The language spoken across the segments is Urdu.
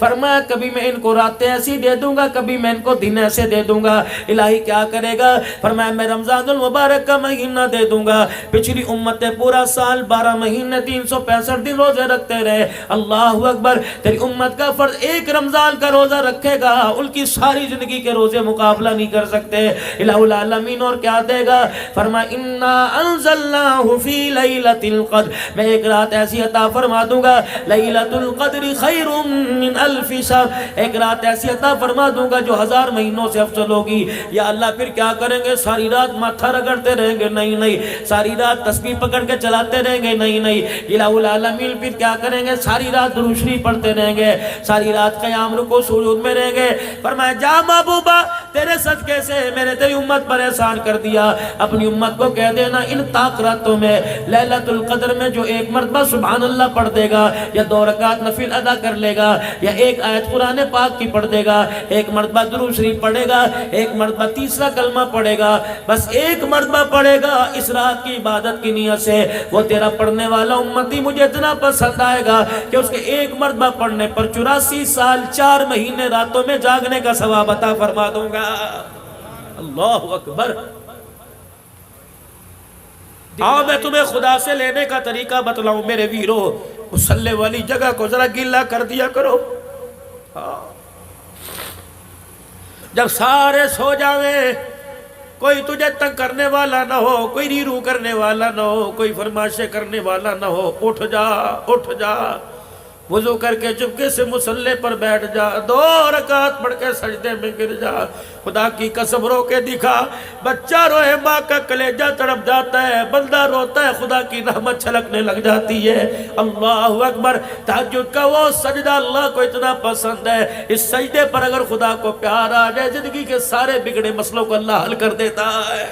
فرمایا کبھی میں ان کو راتیں ایسی دے دوں گا، کبھی میں ان کو دن ایسے دے دوں گا۔ الہی کیا کرے گا؟ فرمایا میں رمضان المبارک کا مہینہ دے دوں گا۔ پچھلی امتیں پورا سال 12 مہینے 365 دن روزے رکھتے رہے، اللہ اکبر، تیری امت کا فرض ایک رمضان کا روزہ رکھے گا، ان کی ساری زندگی کے روزے مقابلہ نہیں کر سکتے۔ الہ العالمین اور کیا دے گا؟ فرمایا انا انزلناہ فی لیلۃ القدر، میں ایک رات ایسی عطا فرما دوں گا، لیلۃ القدر خیر من الف شہر، ایک رات ایسی عطا فرما دوں گا جو 1000 مہینوں سے افضل ہوگی۔ یا اللہ پھر کیا کریں گے؟ ساری رات ماتھا رگڑتے رہیں گے؟ نہیں نہیں۔ ساری رات تسبیح پکڑ کے چلاتے رہیں گے؟ نہیں نہیں۔ الہ العالمین پھر کیا کریں گے؟ ساری رات درود شریف پڑھتے رہیں گے، ساری رات قیام رکوع سجود میں رہیں گے۔ فرمایا جا محبوبہ، تیرے صدقے سے میں نے تیری امت پر احسان کر دیا، اپنی امت کو کہہ دینا ان طاق راتوں میں لیلۃ القدر میں جو ایک مرتبہ سبحان اللہ پڑھ دے گا، یا 2 رکعت نفل ادا کر لے گا، یا ایک آیت قرآن پاک کی پڑھ دے گا، ایک مرتبہ درود شریف پڑھے گا، ایک مرتبہ تیسرا کلمہ پڑھے گا، بس ایک مرتبہ پڑھے گا اس رات کی عبادت کی نیت سے، وہ تیرا پڑھنے والا امتی مجھے اتنا پسند آئے گا کہ اس کے ایک مرتبہ پڑھنے پر 84 سال 4 مہینے راتوں میں جاگنے کا ثواب عطا فرما دوں گا۔ اللہ اکبر۔ آؤ میں تمہیں خدا سے لینے کا طریقہ بتلاؤں میرے ویرو، مصلی والی جگہ کو ذرا گیلا کر دیا کرو۔ جب سارے سو جاویں، کوئی تجھے تنگ کرنے والا نہ ہو، کوئی ریرو کرنے والا نہ ہو، کوئی فرمائشیں کرنے والا نہ ہو، اٹھ جا اٹھ جا، وضو کر کے چپکے سے مصلی پر بیٹھ جا، 2 رکعت پڑھ کے سجدے میں گر جا، خدا کی قسم رو کے دکھا۔ بچہ روئے ماں کا کلیجہ تڑپ جاتا ہے، بندہ روتا ہے خدا کی رحمت چھلکنے لگ جاتی ہے۔ اللہ اکبر۔ تہجد کا وہ سجدہ اللہ کو اتنا پسند ہے، اس سجدے پر اگر خدا کو پیار آ جائے زندگی کے سارے بگڑے مسئلوں کو اللہ حل کر دیتا ہے۔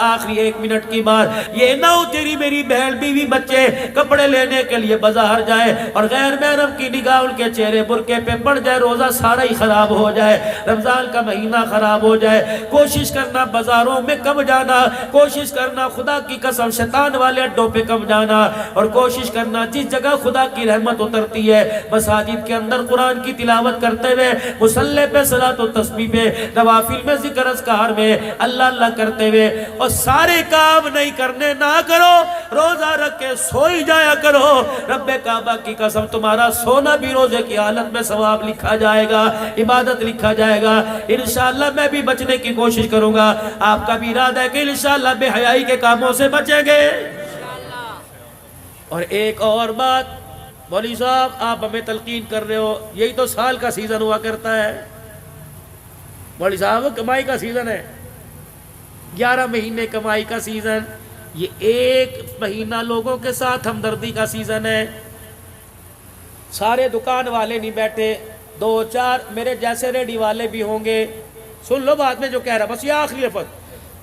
آخری 1 منٹ کی بات، یہ نہ ہو تیری میری بہن بیوی بچے کپڑے لینے کے لیے بازار جائے اور غیر محرم کی نگاہ ان کے چہرے برقعے پہ پڑ جائے، روزہ سارا ہی خراب ہو جائے، رمضان کا مہینہ خراب ہو جائے۔ کوشش کرنا بازاروں میں کم جانا، کوشش کرنا خدا کی قسم شیطان والے اڈوں پہ کم جانا، اور کوشش کرنا جس جگہ خدا کی رحمت اترتی ہے مساجد کے اندر قرآن کی تلاوت کرتے ہوئے، مصلی پہ صلاۃ و تسبیح پہ، نوافل میں ذکر اذکار میں اللہ اللہ کرتے ہوئے، اور سارے کام نہیں کرنے نہ کرو، روزہ رکھ کے سوئی جایا کرو۔ رب کعبہ کی قسم تمہارا سونا بھی روزے کی حالت میں ثواب لکھا جائے گا، عبادت لکھا جائے گا۔ انشاءاللہ میں بھی بچنے کی کوشش کروں گا، آپ کا بھی ارادہ ہے کہ انشاءاللہ بے حیائی کے کاموں سے بچیں گے۔ اور ایک اور بات، مولوی صاحب آپ ہمیں تلقین کر رہے ہو، یہی تو سال کا سیزن ہوا کرتا ہے۔ مولوی صاحب کمائی کا سیزن ہے، 11 مہینے کمائی کا سیزن، یہ 1 مہینہ لوگوں کے ساتھ ہمدردی کا سیزن ہے۔ سارے دکان والے نہیں بیٹھے، 2-4 میرے جیسے ریڈی والے بھی ہوں گے، سن لو بات میں جو کہہ رہا، بس یہ آخری لفظ،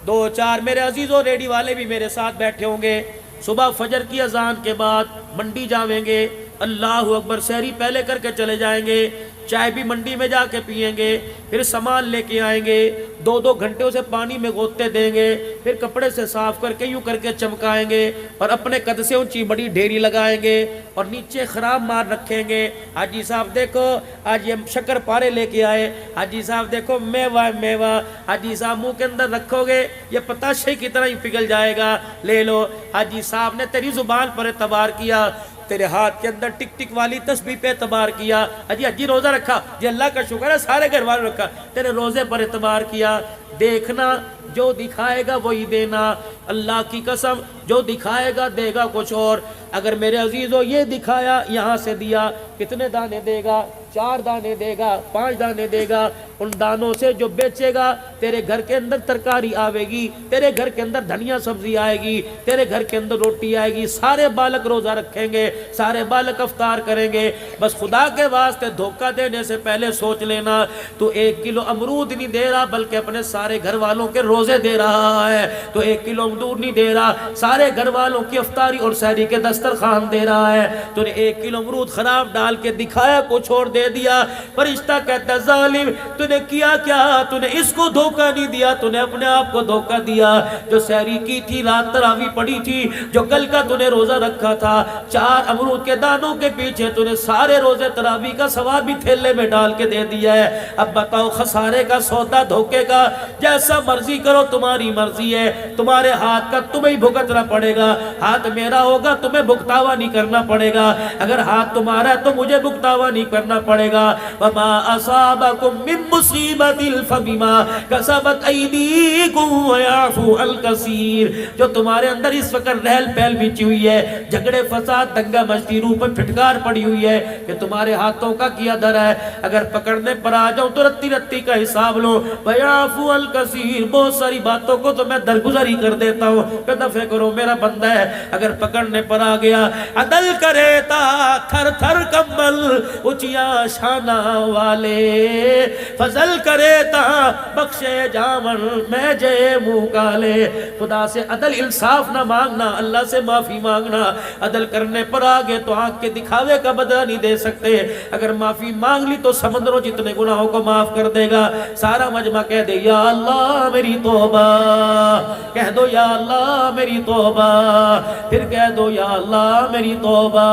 2-4 میرے عزیزوں ریڈی والے بھی میرے ساتھ بیٹھے ہوں گے۔ صبح فجر کی اذان کے بعد منڈی جاویں گے، اللہ اکبر، سحری پہلے کر کے چلے جائیں گے، چائے بھی منڈی میں جا کے پئیں گے، پھر سامان لے کے آئیں گے، 2-2 گھنٹے اسے پانی میں گوتے دیں گے، پھر کپڑے سے صاف کر کے یوں کر کے چمکائیں گے، اور اپنے قد سے اونچی بڑی ڈھیری لگائیں گے، اور نیچے خراب مار رکھیں گے۔ حاجی صاحب دیکھو آج یہ شکر پارے لے کے آئے، حاجی صاحب دیکھو میوہ میوہ، حاجی صاحب منہ کے اندر رکھو گے یہ پتاشے کی طرح ہی پگھل جائے گا، لے لو۔ حاجی صاحب نے تیری زبان پر اعتبار کیا، تیرے ہاتھ کے اندر ٹک ٹک والی تسبیح پہ اعتبار کیا، حجی روزہ رکھا، جی اللہ کا شکر ہے سارے گھر والوں رکھا، تیرے روزے پر اعتبار کیا۔ دیکھنا جو دکھائے گا وہی دینا، اللہ کی قسم جو دکھائے گا دے گا کچھ اور۔ اگر میرے عزیزو یہ دکھایا یہاں سے دیا، کتنے دانے دے گا؟ 4 دانے دے گا، 5 دانے دے گا، ان دانوں سے جو بیچے گا تیرے گھر کے اندر ترکاری آوے گی، تیرے گھر کے اندر دھنیا سبزی آئے گی، تیرے گھر کے اندر روٹی آئے گی، سارے بالک روزہ رکھیں گے، سارے بالک افطار کریں گے۔ بس خدا کے واسطے دھوکہ دینے سے پہلے سوچ لینا، تو 1 کلو امرود نہیں دے رہا بلکہ اپنے سارے گھر والوں کے روزے دے رہا ہے، تو 1 کلو امرود نہیں دے رہا، سارے گھر والوں کی افطاری اور سحری کے دسترخوان دے رہا ہے، تو 1 کلو امرود خراب ڈال ڈال کے دکھایا کچھ اور دے دیا. فرشتہ کہتا ہے ظالم تو نے کیا کیا؟ تو نے اس کو دھوکہ نہیں دیا, تو نے اپنے آپ کو دھوکہ دیا. جو سحری کی تھی, رات تراویح پڑھی تھی, جو کل کا تو نے روزہ رکھا تھا, 4 امرود کے دانوں کے پیچھے تو نے سارے روزے تراویح کا ثواب بھی تھیلے میں ڈال کے دے دیا ہے. اب بتاؤ خسارے کا سودا, دھوکے کا, جیسا مرضی کرو تمہاری مرضی ہے, تمہارے ہاتھ کا تمہیں بھگتنا پڑے گا. ہاتھ میرا ہوگا تمہیں بھگتاوا نہیں کرنا پڑے گا, اگر ہاتھ تمہارا ہے تو مجھے بھگتاوا نہیں کرنا پڑے گا. وما اصابکم من مصیبت فبما کسبت ایدیکم ویعفو عن کثیر. جو تمہارے اندر اس وقت رہل پہل بچی ہوئی ہے, جھگڑے فساد دنگا مچتی, روح پر پھٹکار پڑی ہوئی ہے کہ تمہارے ہاتھوں کا کیا در ہے, اگر پکڑنے پر آ جاؤں تو رتی رتی کا حساب لو. ویعفو عن کثیر, بہت ساری باتوں کو تو میں درگزر ہی کر دیتا ہوں کہ دفع کرو میرا بندہ ہے. اگر پکڑنے پر آ گیا عدل کرے تا تھر تھر کمل اچیا شانہ والے, فضل کرے تا بخشے جامن میں جے منہ کالے. خدا سے عدل انصاف نہ مانگنا, اللہ سے معافی مانگنا. عدل کرنے پر آگے تو آنکھ کے دکھاوے کا بدلہ نہیں دے سکتے, اگر معافی مانگ لی تو سمندروں جتنے گناہوں کو معاف کر دے گا. سارا مجمع کہہ دے یا اللہ میری توبہ, کہہ دو یا اللہ میری توبہ, پھر کہہ دو یا اللہ میری توبہ.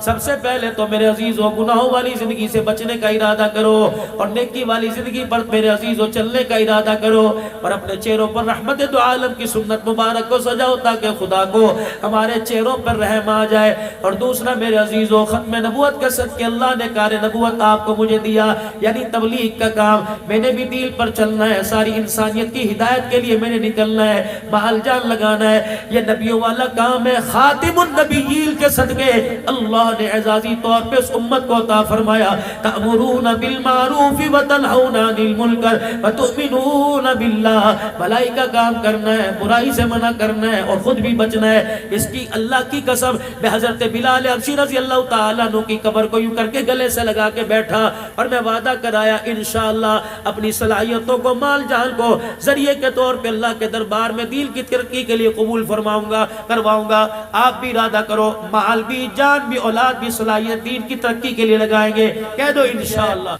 سب سے پہلے تو میرے عزیزوں گناہوں والی زندگی سے بچنے کا ارادہ کرو, اور نیکی والی زندگی پر میرے عزیزوں چلنے کا ارادہ کرو, اور اپنے چہروں پر رحمت دو عالم کی سنت مبارک کو سجاؤ تاکہ خدا کو ہمارے چہروں پر رحم آ جائے. اور دوسرا میرے عزیزوں ختم نبوت کا صدقہ اللہ نے کار نبوت آپ کو مجھے دیا, یعنی تبلیغ کا کام. میں نے بھی دین پر چلنا ہے, ساری انسانیت کی ہدایت کے لیے میں نے نکلنا ہے, مال جان لگانا ہے. یہ نبیوں والا کام ہے. خاتم النبیین کے صدقے اللہ نے اعزازی طور پہ اس امت کو عطا فرمایا, تأمرون بالمعروف وتنہون عن المنکر وتؤمنون باللہ. بھلائی کا کام کرنا ہے, برائی سے منع کرنا ہے, اور خود بھی بچنا ہے. اس کی اللہ کی قسم میں حضرت بلال حبشی رضی اللہ تعالیٰ عنہ کی قبر کو یوں کر کے گلے سے لگا کے بیٹھا, اور میں وعدہ کرایا انشاءاللہ اپنی صلاحیتوں کو, مال جان کو ذریعے کے طور پہ اللہ کے دربار میں دین کی ترقی کے لیے قبول فرماؤں گا, کرواؤں گا. آپ بھی ارادہ کرو, مال بھی, جان بھی, اولاد بھی, صلاحیت دین کی ترقی کے لیے لگائیں گے. کہہ دو انشاءاللہ.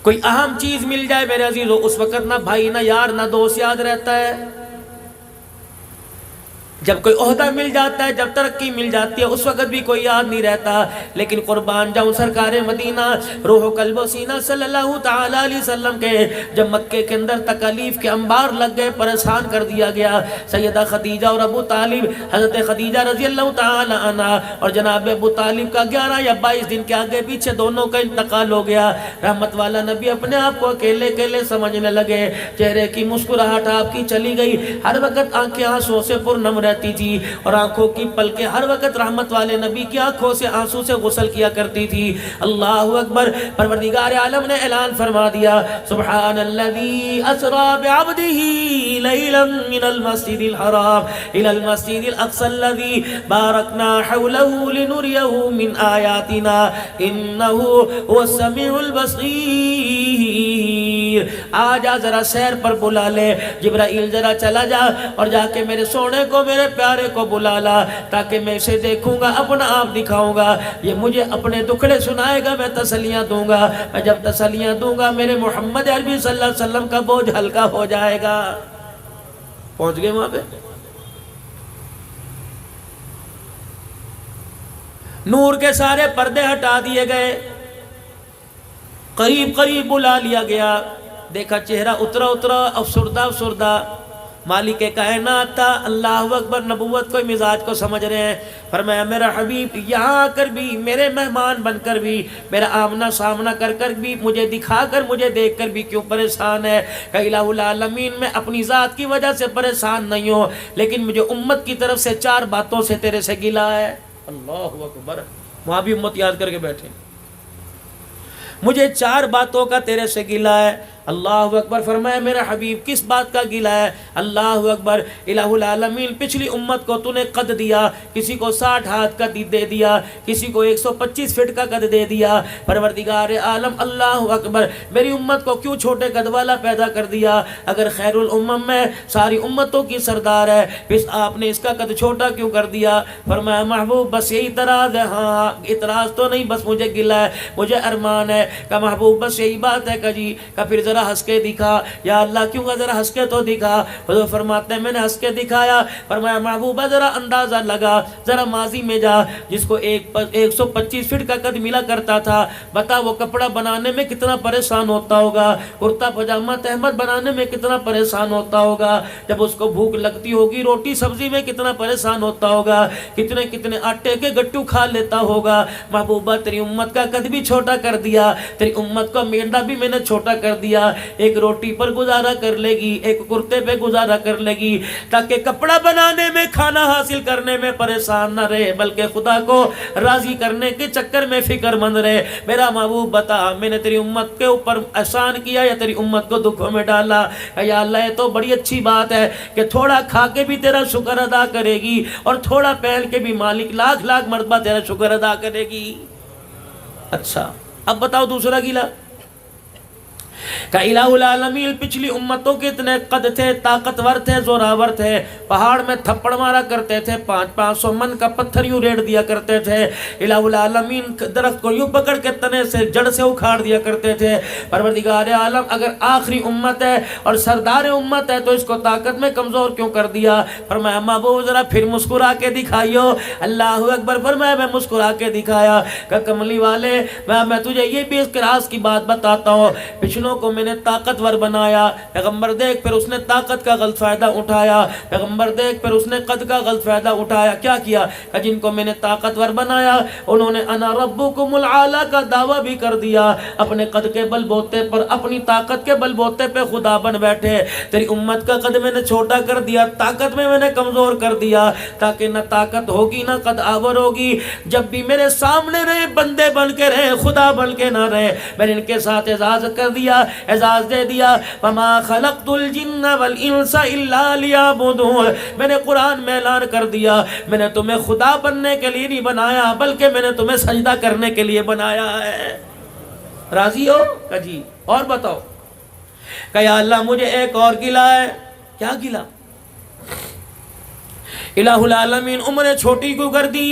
کوئی اہم چیز مل جائے میرے عزیزو, اس وقت نہ بھائی نہ یار نہ دوست یاد رہتا ہے. جب کوئی عہدہ مل جاتا ہے, جب ترقی مل جاتی ہے, اس وقت بھی کوئی یاد نہیں رہتا. لیکن قربان جاؤں سرکار مدینہ روح و قلب و سینہ صلی اللہ تعالیٰ علیہ وسلم کے جب مکے کے اندر تکالیف کے انبار لگ گئے, پریشان کر دیا گیا. سیدہ خدیجہ اور ابو طالب, حضرت خدیجہ رضی اللہ تعالیٰ عنہ اور جناب ابو طالب کا 11 یا 22 دن کے آگے پیچھے دونوں کا انتقال ہو گیا. رحمت والا نبی اپنے آپ کو اکیلے اکیلے سمجھنے لگے, چہرے کی مسکراہٹ آپ کی چلی گئی, ہر وقت آنکھیں آنسوں سے پرنم رہتی تھی, اور آنکھوں کی پلکیں ہر وقت رحمت والے نبی کی آنکھوں سے آنسو سے غسل کیا کرتی تھی. اللہ اکبر. پروردگار عالم نے اعلان فرما دیا, سبحان الذی اسری بعبدہ لیلا من المسجد الحرام الى المسجد الاقصى الذی بارکنا حولہ لنریہ من آیاتنا انہ هو السمیع البصیر. آجا ذرا سیر پر بلا لے, جبرائیل ذرا چلا جا اور جا کے میرے سونے کو, میرے پیارے کو بلا لا, تاکہ میں اسے دیکھوں گا, اپنا آپ دکھاؤں گا, یہ مجھے اپنے دکھڑے سنائے گا, میں تسلیاں دوں گا. میں جب تسلیاں دوں گا میرے محمد عربی صلی اللہ علیہ وسلم کا بوجھ ہلکا ہو جائے گا. پہنچ گئے وہاں پہ. نور کے سارے پردے ہٹا دیے گئے, قریب قریب بلا لیا گیا, دیکھا چہرہ اترا اترا, افسردہ افسردہ. مالک کائنات تھا, اللہ اکبر, نبوت کو مزاج کو سمجھ رہے ہیں. فرمایا میرا حبیب یہاں کر بھی, میرے مہمان بن کر بھی, میرا آمنا سامنا کر کر بھی, مجھے دکھا کر, مجھے دیکھ کر بھی کیوں پریشان ہے؟ کہ الہ العالمین میں اپنی ذات کی وجہ سے پریشان نہیں ہوں, لیکن مجھے امت کی طرف سے 4 باتوں سے تیرے سے گلا ہے. اللہ اکبر. وہاں بھی امت یاد کر کے بیٹھے, مجھے 4 باتوں کا تیرے سے گلا ہے. اللہ اکبر. فرمایا میرا حبیب کس بات کا گلہ ہے؟ اللہ اکبر. الہ العالمین پچھلی امت کو تو نے قد دیا، کسی کو 60 ہاتھ کا دے دیا، کسی کو 125 فٹ کا قد دے دیا. پروردگار عالم اللہ اکبر میری امت کو کیوں چھوٹے قد والا پیدا کر دیا؟ اگر خیر الامم میں ساری امتوں کی سردار ہے، پھر آپ نے اس کا قد چھوٹا کیوں کر دیا؟ فرمایا محبوب بس یہی اعتراض ہے. ہاں اعتراض تو نہیں، بس مجھے گلہ ہے، مجھے ارمان ہے. کہ محبوب بس یہی بات ہے کہ جی کہ پھر ذرا ہنس کے دکھا. یا اللہ کیوں کہ ذرا ہنس کے تو دکھا. حضور فرماتے ہیں میں نے ہنس کے دکھایا. فرمایا محبوبہ ذرا اندازہ لگا، ذرا ماضی میں جا، جس کو 125 فٹ کا قد ملا کرتا تھا، بتا وہ کپڑا بنانے میں کتنا پریشان ہوتا ہوگا، کرتا پجامہ تہمت بنانے میں کتنا پریشان ہوتا ہوگا، جب اس کو بھوک لگتی ہوگی روٹی سبزی میں کتنا پریشان ہوتا ہوگا، کتنے کتنے آٹے کے گٹو کھا لیتا ہوگا. محبوبہ تیری امت کا قد بھی چھوٹا کر دیا، تیری امت کا میڈا بھی میں نے چھوٹا کر دیا. ایک روٹی پر گزارا کر لے گی، ایک کرتے پہ گزارا کر لے گی، تاکہ کپڑا بنانے میں کھانا حاصل کرنے میں پریشان نہ رہے، بلکہ خدا کو راضی کرنے کے چکر میں فکر مند رہے. میرا محبوب بتا میں نے تیری امت کے اوپر احسان کیا یا تیری امت کو دکھوں میں ڈالا؟ یا اللہ یہ تو بڑی اچھی بات ہے کہ تھوڑا کھا کے بھی تیرا شکر ادا کرے گی اور تھوڑا پہن کے بھی مالک لاکھ لاکھ مرتبہ تیرا شکر ادا کرے گی. اچھا اب بتاؤ دوسرا گیلا. کہ الہ العالمین پچھلی امتوں کے اتنے قد تھے، طاقتور تھے، زوراور تھے، پہاڑ میں تھپڑ مارا کرتے تھے، 500 من کا پتھر یوں ریڑ دیا کرتے تھے. الہ العالمین درخت کو یوں پکڑ کے تنے سے جڑ سے اکھاڑ دیا کرتے تھے. پروردگار عالم اگر آخری امت ہے اور سردار امت ہے تو اس کو طاقت میں کمزور کیوں کر دیا؟ فرمایا محبوب ذرا پھر مسکرا کے دکھائیو. اللہ اکبر. فرمایا میں مسکرا کے دکھایا. کہ کملی والے میں تجھے یہ بھی اس راز کی بات بتاتا ہوں، پچھلوں کو میں نے طاقتور بنایا. پیغمبر دیکھ پھر اس نے طاقت کا غلط فائدہ اٹھایا. پیغمبر دیکھ پھر اس نے قد کا غلط فائدہ اٹھایا. کیا کیا؟ کہ جن کو میں نے طاقتور بنایا انہوں نے انا ربکم العالی کا دعویٰ بھی کر دیا، اپنے قد کے بل بوتے پر، اپنی طاقت کے بل بوتے پہ خدا بن بیٹھے. تیری امت کا قد میں نے چھوٹا کر دیا، طاقت میں نے کمزور کر دیا، تاکہ نہ طاقت ہوگی نہ قد آور ہوگی. جب بھی میرے سامنے رہے بندے بن کے رہے، خدا بن کے نہ رہے. میں نے ان کے ساتھ اعزاز کر دیا، اعزاز دے دیا. وما خلقت الجن والانس الا لیعبدون. میں نے قرآن میں اعلان کر دیا میں نے تمہیں خدا بننے کے لیے نہیں بنایا، بلکہ میں نے تمہیں سجدہ کرنے کے لیے بنایا ہے. راضی ہو؟ کہ جی. اور بتاؤ. کہ یا اللہ مجھے ایک اور گلہ ہے. کیا گلہ؟ الہ العالمین عمریں چھوٹی کیوں کر دی؟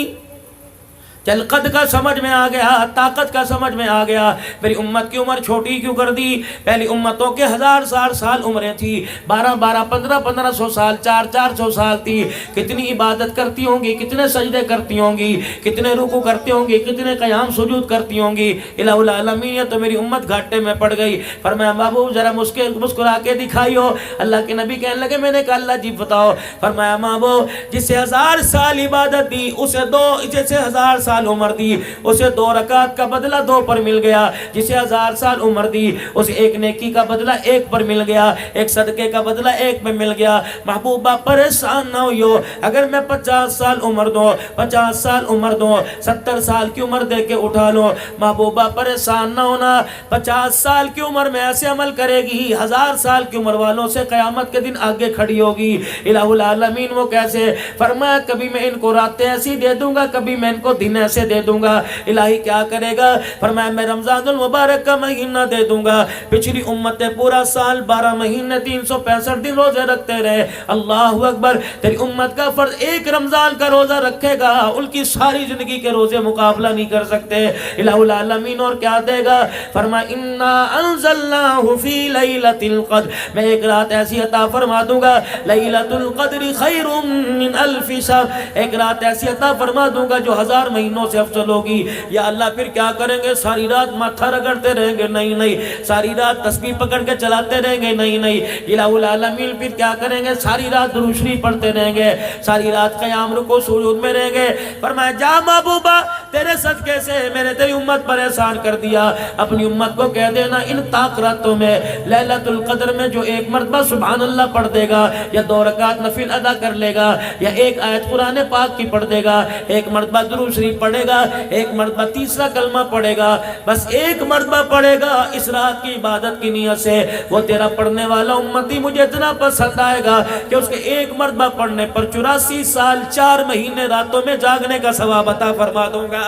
چل قد کا سمجھ میں آ گیا، طاقت کا سمجھ میں آ گیا، میری امت کی عمر چھوٹی کیوں کر دی؟ پہلی امتوں کے 1000 سال عمریں تھی، 12 1500 سال، 400 سال تھی. کتنی عبادت کرتی ہوں گی، کتنے سجدے کرتی ہوں گی، کتنے رکوع کرتی ہوں گی، کتنے قیام سجود کرتی ہوں گی. الہ العالمین یہ تو میری امت گھاٹے میں پڑ گئی. فرمایا محبوب ذرا مسکرا کے دکھائیو. اللہ کے نبی کہنے لگے میں نے کہا اللہ جی بتاؤ. فرمایا محبوب جسے 1000 سال عبادت دی اسے جسے 1000 سال عمر دی اسے 2 رکعت کا بدلہ 2 پر مل گیا. جسے 1000 سال عمر دی اسے 1 نیکی کا بدلہ 1 پر مل گیا، 1 صدقے کا بدلہ 1 میں مل گیا. محبوبہ پریشان نہ ہوئیو. اگر میں 50 سال عمر دوں، 50 سال عمر دوں، 70 سال کی عمر دے کے اٹھا لوں، محبوبہ پریشان نہ ہونا. 50 سال کی عمر میں ایسے عمل کرے گی 1000 سال کی عمر والوں سے قیامت کے دن آگے کھڑی ہوگی. الہ العالمین وہ کیسے؟ فرمایا کبھی میں ان کو راتیں ایسی دے دوں گا، کبھی میں ان کو دن ایسے دے دوں گا. الہی کیا کرے گا؟ فرمایا میں رمضان المبارک کا مہینہ دے دوں گا. پچھلی امتیں پورا سال 12 مہینے 365 دن روزے رکھتے رہے. اللہ اکبر. تیری امت کا فرض ایک رمضان کا روزہ رکھے گا، ان کی ساری زندگی کے روزے مقابلہ نہیں کر سکتے. الہ العالمین اور کیا دے گا؟ فرمایا انا انزلناہ فی لیلۃ القدر. میں ایک رات ایسی عطا فرما دوں گا، لیلۃ القدر خیر من الف شہر. ایک رات ایسی عطا فرما دوں گا جو 1000 مہینوں سے افضل ہوگی. یا اللہ پھر کیا کریں گے؟ ساری رات ماتھا رگڑتے رہیں گے؟ نہیں. ساری رات تسبیح پکڑ کے چلاتے رہیں گے؟ نہیں. الہ العالمین پھر کیا کریں گے؟ ساری رات درود شریف پڑھتے رہیں گے، ساری رات قیام رکوع سجود میں رہیں گے. فرمایا جا محبوبہ تیرے صدقے سے میں نے تیری امت پر احسان کر دیا. اپنی امت کو کہہ دینا ان طاق راتوں میں لیلۃ القدر میں جو 1 مرتبہ سبحان اللہ پڑھ دے گا، یا 2 رکعت نفل ادا کر لے گا، یا 1 آیت قرآن پاک کی پڑھ دے گا، 1 مرتبہ درود شریف پڑھے گا، ایک مرتبہ تیسرا کلمہ پڑھے گا، بس ایک مرتبہ پڑھے گا اس رات کی عبادت کی نیت سے، وہ تیرا پڑھنے والا امتی مجھے اتنا پسند آئے گا کہ اس کے ایک مرتبہ پڑھنے پر 84 سال 4 مہینے راتوں میں جاگنے کا ثواب عطا فرما دوں گا۔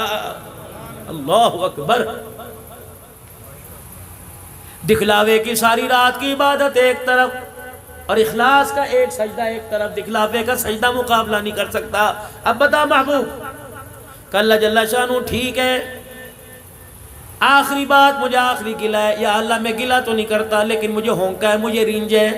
اللہ اکبر۔ دکھلاوے کی ساری رات کی عبادت ایک طرف اور اخلاص کا ایک سجدہ ایک طرف، دکھلاوے کا سجدہ مقابلہ نہیں کر سکتا۔ اب بتا محبوب کہ اللہ جل شانہ ٹھیک ہے، آخری بات مجھے آخری گلہ ہے، یا اللہ میں گلہ تو نہیں کرتا لیکن مجھے ہونکا ہے، مجھے رینج ہے۔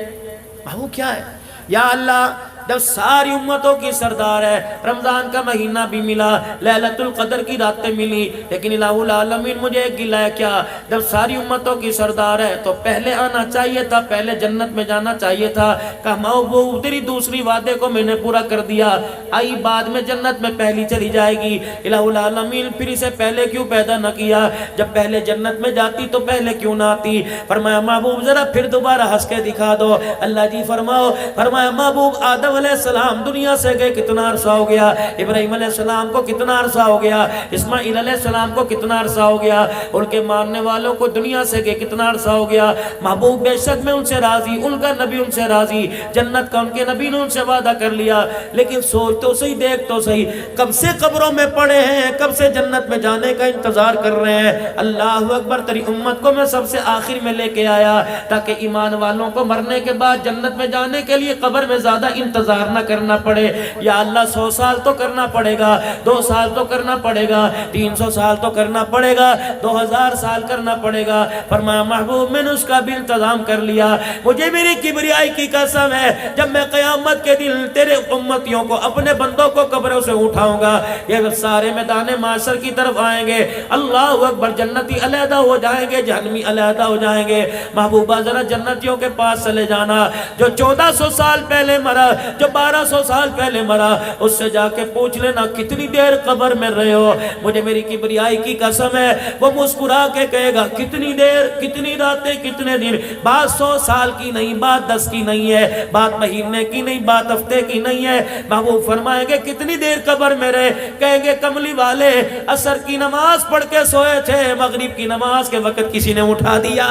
محبوب کیا ہے؟ یا اللہ جب ساری امتوں کی سردار ہے، رمضان کا مہینہ بھی ملا، لیلۃ القدر کی راتیں ملی، لیکن الہ العالمین مجھے ایک گلہ ہے کیا؟ جب ساری امتوں کی سردار ہے تو پہلے آنا چاہیے تھا، پہلے جنت میں جانا چاہیے تھا۔ کہ محبوب تیری دوسری وعدے کو میں نے پورا کر دیا، آئی بعد میں جنت میں پہلی چلی جائے گی، الہ العالمین پھر اسے پہلے کیوں پیدا نہ کیا؟ جب پہلے جنت میں جاتی تو پہلے کیوں نہ آتی؟ فرمایا محبوب ذرا پھر دوبارہ ہنس کے دکھا دو۔ اللہ جی فرمایا محبوب آدم علیہ السلام دنیا سے گئے کتنا عرصہ ہو گیا، ابراہیم علیہ السلام کو کتنا عرصہ ہو گیا، اسماعیل علیہ السلام کو کتنا عرصہ ہو گیا، ان کے ماننے والوں کو دنیا سے گئے کتنا عرصہ ہو گیا۔ محبوب بے شک میں ان سے راضی، ان کا نبی ان سے راضی، جنت کا ان کے نبی نے ان سے وعدہ کر لیا، لیکن سوچ تو صحیح، دیکھ تو صحیح، کب سے قبروں میں پڑے ہیں، کب سے جنت میں جانے کا انتظار کر رہے ہیں۔ اللہ اکبر، تیری امت کو میں سب سے آخر میں لے کے آیا تاکہ ایمان والوں کو مرنے کے بعد جنت میں جانے کے لیے قبر میں زیادہ انتظار نہ کرنا پڑے۔ یا اللہ 100 سال تو کرنا پڑے گا، 2 سال تو کرنا پڑے گا، 300 سال تو کرنا پڑے گا، 2000 سال کرنا پڑے گا۔ فرمایا محبوب میں نے اس کا بھی انتظام کر لیا، مجھے میری کبریائی کی قسم ہے جب میں قیامت کے دن تیرے امتیوں کو، اپنے بندوں کو قبروں سے اٹھاؤں گا، یہ سارے میدان معاشر کی طرف آئیں گے، اللہ اکبر، جنتی علیحدہ ہو جائیں گے، جہنمی علیحدہ ہو جائیں گے۔ محبوبہ ذرا جنتیوں کے پاس چلے جانا، جو 1400 سال پہلے مرا، جو 1200 سال پہلے مرا، اس سے جا کے پوچھ لینا کتنی دیر قبر میں رہے ہو، مجھے میری کبریائی کی قسم ہے وہ مسکرا کے کہے گا کتنی دیر، کتنی راتیں، کتنے دن، بات 100 سال کی نہیں، بات 10 کی نہیں ہے، بات مہینے کی نہیں، بات ہفتے کی نہیں ہے۔ محبوب فرمائیں گے کتنی دیر قبر میں رہے، کہیں گے کملی والے عصر کی نماز پڑھ کے سوئے تھے، مغرب کی نماز کے وقت کسی نے اٹھا دیا۔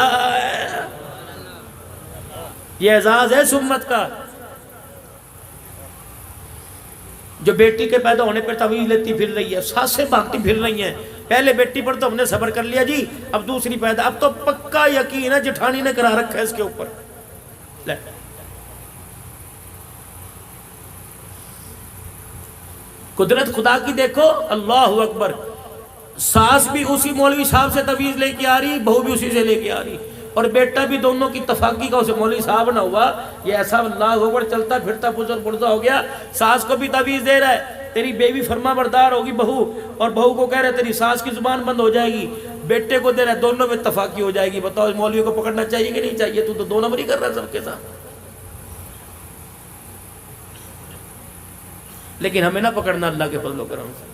یہ اعزاز ہے اس امت کا، جو بیٹی کے پیدا ہونے پر تعویذ لیتی پھر رہی ہے، سانسیں بھاگتی پھر رہی ہیں۔ پہلے بیٹی پر تو ہم نے صبر کر لیا جی، اب دوسری پیدا، اب تو پکا یقین ہے جٹھانی نے کرا رکھا ہے اس کے اوپر۔ قدرت خدا کی دیکھو، اللہ اکبر، ساس بھی اسی مولوی صاحب سے تعویذ لے کے آ رہی، بہو بھی اسی سے لے کے آ رہی، اور بیٹا بھی دونوں کی اتفاقی کا اسے مولوی صاحب نہ ہوا، یہ ایسا اللہ اکبر چلتا پھرتا بزرگ بردہ ہو گیا۔ ساس کو بھی تعویذ دے رہا ہے، تیری بیوی فرما بردار ہوگی بہو، اور بہو کو کہہ رہے تیری ساس کی زبان بند ہو جائے گی، بیٹے کو دے رہا ہے دونوں میں اتفاقی ہو جائے گی۔ بتاؤ اس مولوی کو پکڑنا چاہیے کہ نہیں چاہیے؟ تو دو نمبری کر رہا ہے سب کے ساتھ، لیکن ہمیں نہ پکڑنا اللہ کے فضل و کرم سے۔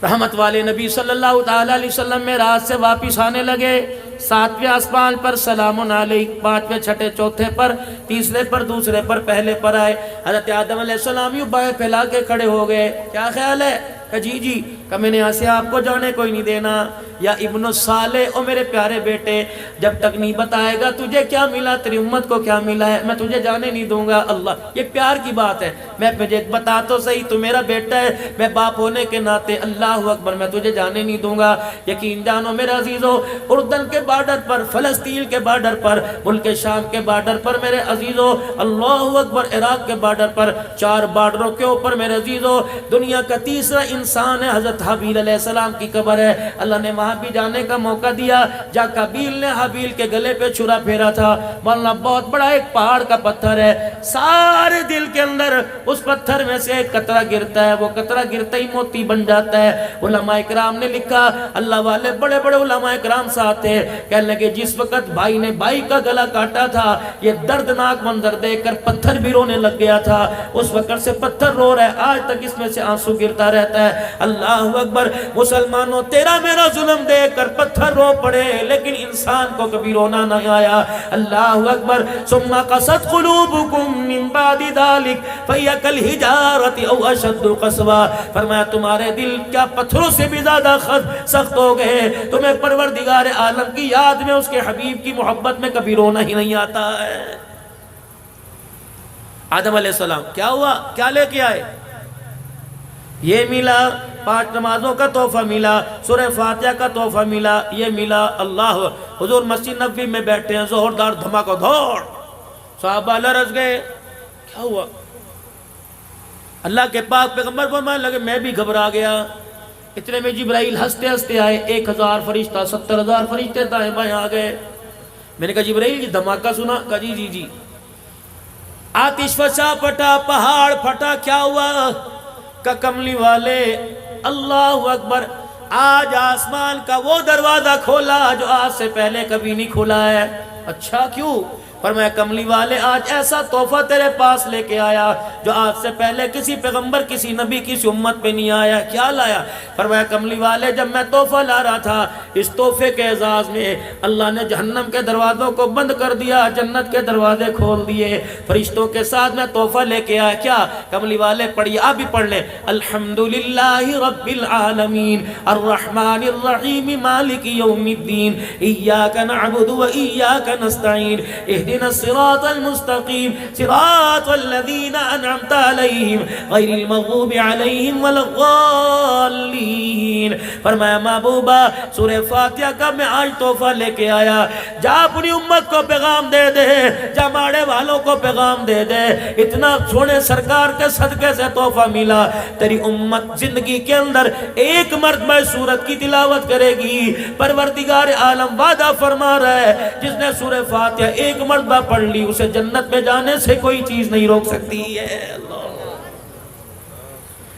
رحمت والے نبی صلی اللہ تعالیٰ علیہ وسلم میں رات سے واپس آنے لگے، 7ویں آسمان پر سلام علیک، 5ویں چھٹے چوتھے پر، تیسرے پر دوسرے پر پہلے پر آئے۔ حضرت آدم علیہ السلام یوں بائیں پھیلا کے کھڑے ہو گئے، کیا خیال ہے؟ کہ جی کہ میں نے یہاں سے آپ کو جانے کوئی نہیں دینا، یا ابن الصالح، او میرے پیارے بیٹے، جب تک نہیں بتائے گا تجھے کیا ملا، تیری امت کو کیا ملا ہے، میں تجھے جانے نہیں دوں گا۔ اللہ، یہ پیار کی بات ہے، میں مجھے بتا تو صحیح، تو میرا بیٹا ہے، میں باپ ہونے کے ناطے، اللہ اکبر، میں تجھے جانے نہیں دوں گا۔ یقین جانو میرے عزیزو، اردن کے بارڈر پر، فلسطین کے بارڈر پر، ملک شام کے بارڈر پر میرے عزیزو، اللہ اکبر، عراق کے بارڈر پر، 4 بارڈروں کے اوپر میرے عزیزو، دنیا کا تیسرا انسان ہے، حضرت حابیل علیہ السلام کی قبر ہے۔ اللہ نے وہاں بھی جانے کا موقع دیا، جہاں قابیل نے حابیل کے گلے پہ چھرا پھیرا تھا۔ مولانا بہت بڑا ایک پہاڑ کا پتھر ہے، سارے دل کے اندر اس پتھر میں سے ایک قطرہ گرتا ہے، وہ قطرہ گرتا ہی موتی بن جاتا ہے۔ علماء کرام نے لکھا، اللہ والے بڑے بڑے علماء کرام ساتھ تھے، کہنے لگے جس وقت بھائی نے بھائی کا گلا کاٹا تھا، یہ دردناک منظر دیکھ کر پتھر بھی رونے لگ گیا تھا، اس وقت سے پتھر رو رہا ہے، آج تک اس میں سے آنسو گرتا رہتا ہے۔ اللہ اللہ اکبر. مسلمانوں تیرا میرا ظلم دیکھ کر پتھر رو پڑے لیکن انسان کو کبھی رونا نہ آیا. اللہ اکبر. ثم قست قلوبکم من بعد ذلک فہی کالحجارۃ او اشد قسوا. فرمایا تمہارے دل کیا پتھروں سے بھی زیادہ سخت ہو گئے. تمہیں پروردگار عالم کی یاد میں اس کے حبیب کی محبت میں کبھی رونا ہی نہیں آتا ہے. آدم علیہ السلام کیا ہوا؟ کیا لے کے آئے؟ یہ ملا 5 نمازوں کا تحفہ ملا, سورہ فاتحہ کا تحفہ ملا, یہ ملا. اللہ حضور مسجد نبوی میں بیٹھے ہیں, زوردار دھماکہ دھوڑ, صحابہ لرز گئے. کیا ہوا؟ اللہ کے پاک پیغمبر فرمانے لگے میں بھی گھبرا گیا. اتنے میں جبرائیل ہنستے ہنستے آئے. 1000 فرشتہ 70,000 فرشتے دائیں بائیں آ گئے. میں نے کہا جبرائیل یہ دھماکہ سنا؟ کہا جی جی جی. آتش فشا پھٹا, پہاڑ پھٹا. کیا ہوا؟ کہ کملی والے اللہ اکبر آج آسمان کا وہ دروازہ کھولا جو آج سے پہلے کبھی نہیں کھولا ہے. اچھا کیوں؟ فرمایا کملی والے آج ایسا تحفہ تیرے پاس لے کے آیا جو آج سے پہلے کسی پیغمبر کسی نبی کسی امت پہ نہیں آیا. کیا لایا؟ فرمایا کملی والے جب میں تحفہ لا رہا تھا اس تحفے کے اعزاز میں اللہ نے جہنم کے دروازوں کو بند کر دیا, جنت کے دروازے کھول دیے. فرشتوں کے ساتھ میں تحفہ لے کے آیا. کیا؟ کملی والے پڑھیے, آپ بھی پڑھ لیں. الحمدللہ رب العالمین الرحمن الرحیم مالک یوم الدین ایاک نعبد و ایاک نستعین اهدنا الصراط المستقیم صراط الذین انعمت علیہم غیر المغضوب علیہم ولا الضالین. فرمایا محبوبہ سورہ فاتحہ کا میں آج تحفہ لے کے آیا. جا اپنی امت کو پیغام دے دے, جا ماڑے والوں کو پیغام دے دے, اتنا سونے سرکار کے صدقے سے تحفہ ملا. تیری امت زندگی کے اندر ایک مرتبہ سورت کی تلاوت کرے گی. پروردگار عالم وعدہ فرما رہا ہے جس نے سورہ فاتحہ ایک مرتبہ پڑھ لی اسے جنت میں جانے سے کوئی چیز نہیں روک سکتی ہے. اللہ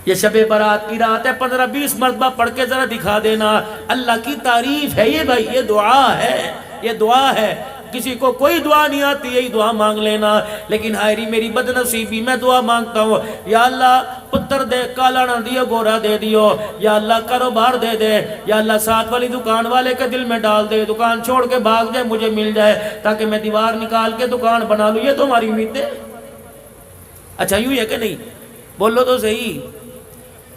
یہ شب برات کی رات ہے, 15-20 مرتبہ پڑھ کے ذرا دکھا دینا. اللہ کی تعریف ہے یہ بھائی, یہ دعا ہے, یہ دعا ہے. کسی کو کوئی دعا نہیں آتی یہی دعا مانگ لینا. لیکن ہائری میری بد نصیبی, میں دعا مانگتا ہوں یا اللہ پتر دے, کالا نہ دیو گورا دے دیو. یا اللہ کاروبار دے دے. یا اللہ ساتھ والی دکان والے کے دل میں ڈال دے, دکان چھوڑ کے بھاگ جائے مجھے مل جائے تاکہ میں دیوار نکال کے دکان بنا لوں. یہ تو ہماری امید ہے. اچھا یوں ہے کہ نہیں؟ بولو تو صحیح.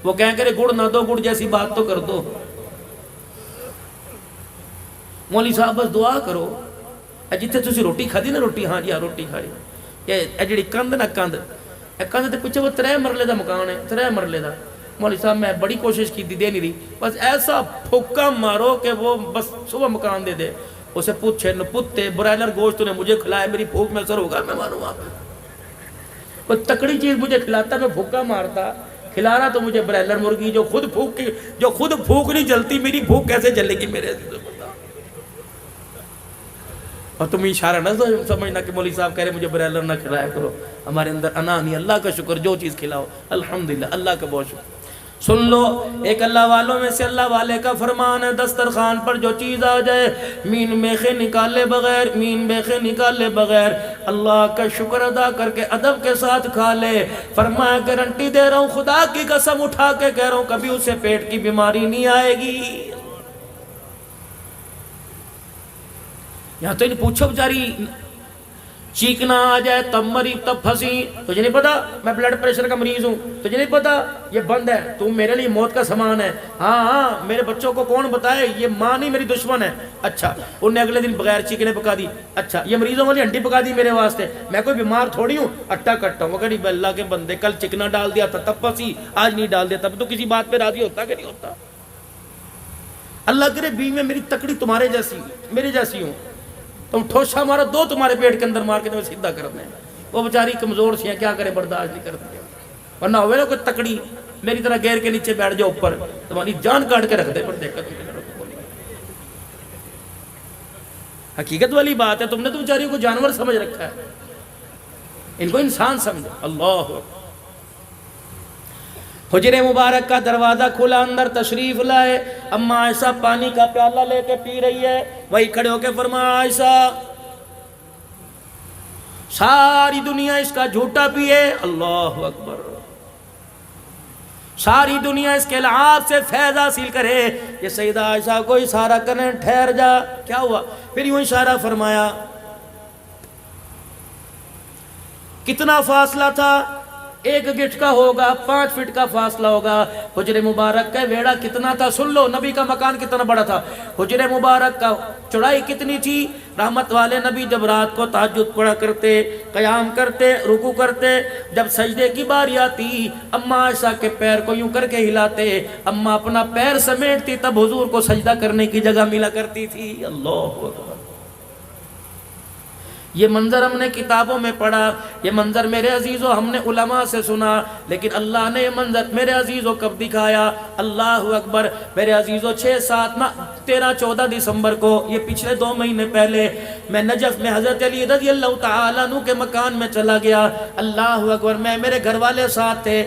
وہ کہیں کرے گڑ نہ دو, گڑ جیسی بات تو کر دو. مولوی صاحب بس دعا کرو. جتنے تسی روٹی کھا دی نا, روٹی ہاں جی ہاں روٹی کھا دی, یہ جڑی کند نا کند تے پیچھے وہ 3 مرلے دا مکان ہے, 3 مرلے دا. مولوی صاحب میں بڑی کوشش کی دے نہیں رہی, بس ایسا پھوکا مارو کہ وہ بس صبح مکان دے دے. اسے پوچھے پتے برائلر گوشت نے مجھے کھلایا, میری بھوک میں اثر ہوگا میں مانوں آپ. کوئی تکڑی چیز مجھے کھلاتا میں بھوکا مارتا. کھلا رہا تو مجھے برائلر مرغی جو خود بھوک نہیں جلتی, میری بھوک کیسے جلے گی میرے. اور تم اشارہ نہ سمجھنا کہ مولوی صاحب کہہ رہے مجھے برائلر نہ کھلایا کرو. ہمارے اندر انا نہیں. اللہ کا شکر, جو چیز کھلاؤ الحمدللہ, اللہ کا بہت شکر. سن لو, ایک اللہ والوں میں سے اللہ والے کا فرمان ہے دسترخوان پر جو چیز آ جائے مین بیخے نکالے بغیر اللہ کا شکر ادا کر کے ادب کے ساتھ کھا لے. فرمایا گارنٹی دے رہا ہوں, خدا کی قسم اٹھا کے کہہ رہا ہوں, کبھی اسے پیٹ کی بیماری نہیں آئے گی. یہاں تو انہیں پوچھو بچاری چیکنا آ جائے تب مری تب پھنسی. تجھے نہیں پتا میں بلڈ پریشر کا مریض ہوں؟ تجھے نہیں پتا یہ بند ہے, تم میرے لیے موت کا سامان ہے. ہاں میرے بچوں کو کون بتائے یہ ماں نہیں میری دشمن ہے. اچھا انہوں نے اگلے دن بغیر چیکنے پکا دی. اچھا یہ مریضوں والی ہنڈی پکا دی میرے واسطے, میں کوئی بیمار تھوڑی ہوں اٹا کٹا ہوں. غریب اللہ کے بندے, کل چکنا ڈال دیا تھا تب پھنسی, آج نہیں ڈال دیتا تو کسی بات پہ راضی ہوتا کہ نہیں ہوتا. اللہ کرے بیوی میں میری تکڑی تمہارے جیسی میرے جیسی ہوں, تم ٹھوشا مارا 2 تمہارے پیٹ کے اندر مار کے تمہیں سیدھا کر دیں. وہ بیچاری کمزور سی ہیں, کیا کرے, برداشت نہیں کرتی. ورنہ ہوئے نا کوئی تکڑی میری طرح گیر کے نیچے بیٹھ جاؤ اوپر, تمہاری جان کاٹ کے رکھ دے. پر دیکھا تم حقیقت والی بات ہے, تم نے تو بیچاریوں کو جانور سمجھ رکھا ہے, ان کو انسان سمجھو. اللہ حجر مبارک کا دروازہ کھلا, اندر تشریف لائے. اما عائشہ پانی کا پیالہ لے کے پی رہی ہے, وہی کھڑے ہو کے فرمایا عائشہ ساری دنیا اس کا جھوٹا پیے. اللہ اکبر. ساری دنیا اس کے لعاب سے فیض حاصل کرے. یہ سیدہ عائشہ کو اشارہ کریں ٹھہر جا. کیا ہوا؟ پھر یوں اشارہ فرمایا. کتنا فاصلہ تھا؟ 1 گٹھ کا ہوگا، 5 فٹ کا فاصلہ ہوگا. حجر مبارک کا ویڑا کتنا تھا؟ سن لو نبی کا مکان کتنا بڑا تھا. حجر مبارک کا چوڑائی کتنی تھی؟ رحمت والے نبی جب رات کو تہجد پڑھا کرتے، قیام کرتے، رکوع کرتے، جب سجدے کی باری آتی، اماں عائشہ کے پیر کو یوں کر کے ہلاتے، اماں اپنا پیر سمیٹتی، تب حضور کو سجدہ کرنے کی جگہ ملا کرتی تھی. اللہ اکبر. یہ منظر ہم نے کتابوں میں پڑھا، یہ منظر میرے عزیزو ہم نے علماء سے سنا، لیکن اللہ نے یہ منظر میرے عزیزو کب دکھایا؟ اللہ اکبر. میرے عزیزو 13-14 دسمبر کو، یہ پچھلے 2 مہینے پہلے، میں نجف میں حضرت علی رضی اللہ تعالیٰ عنہ کے مکان میں چلا گیا. اللہ اکبر. میں میرے گھر والے ساتھ تھے.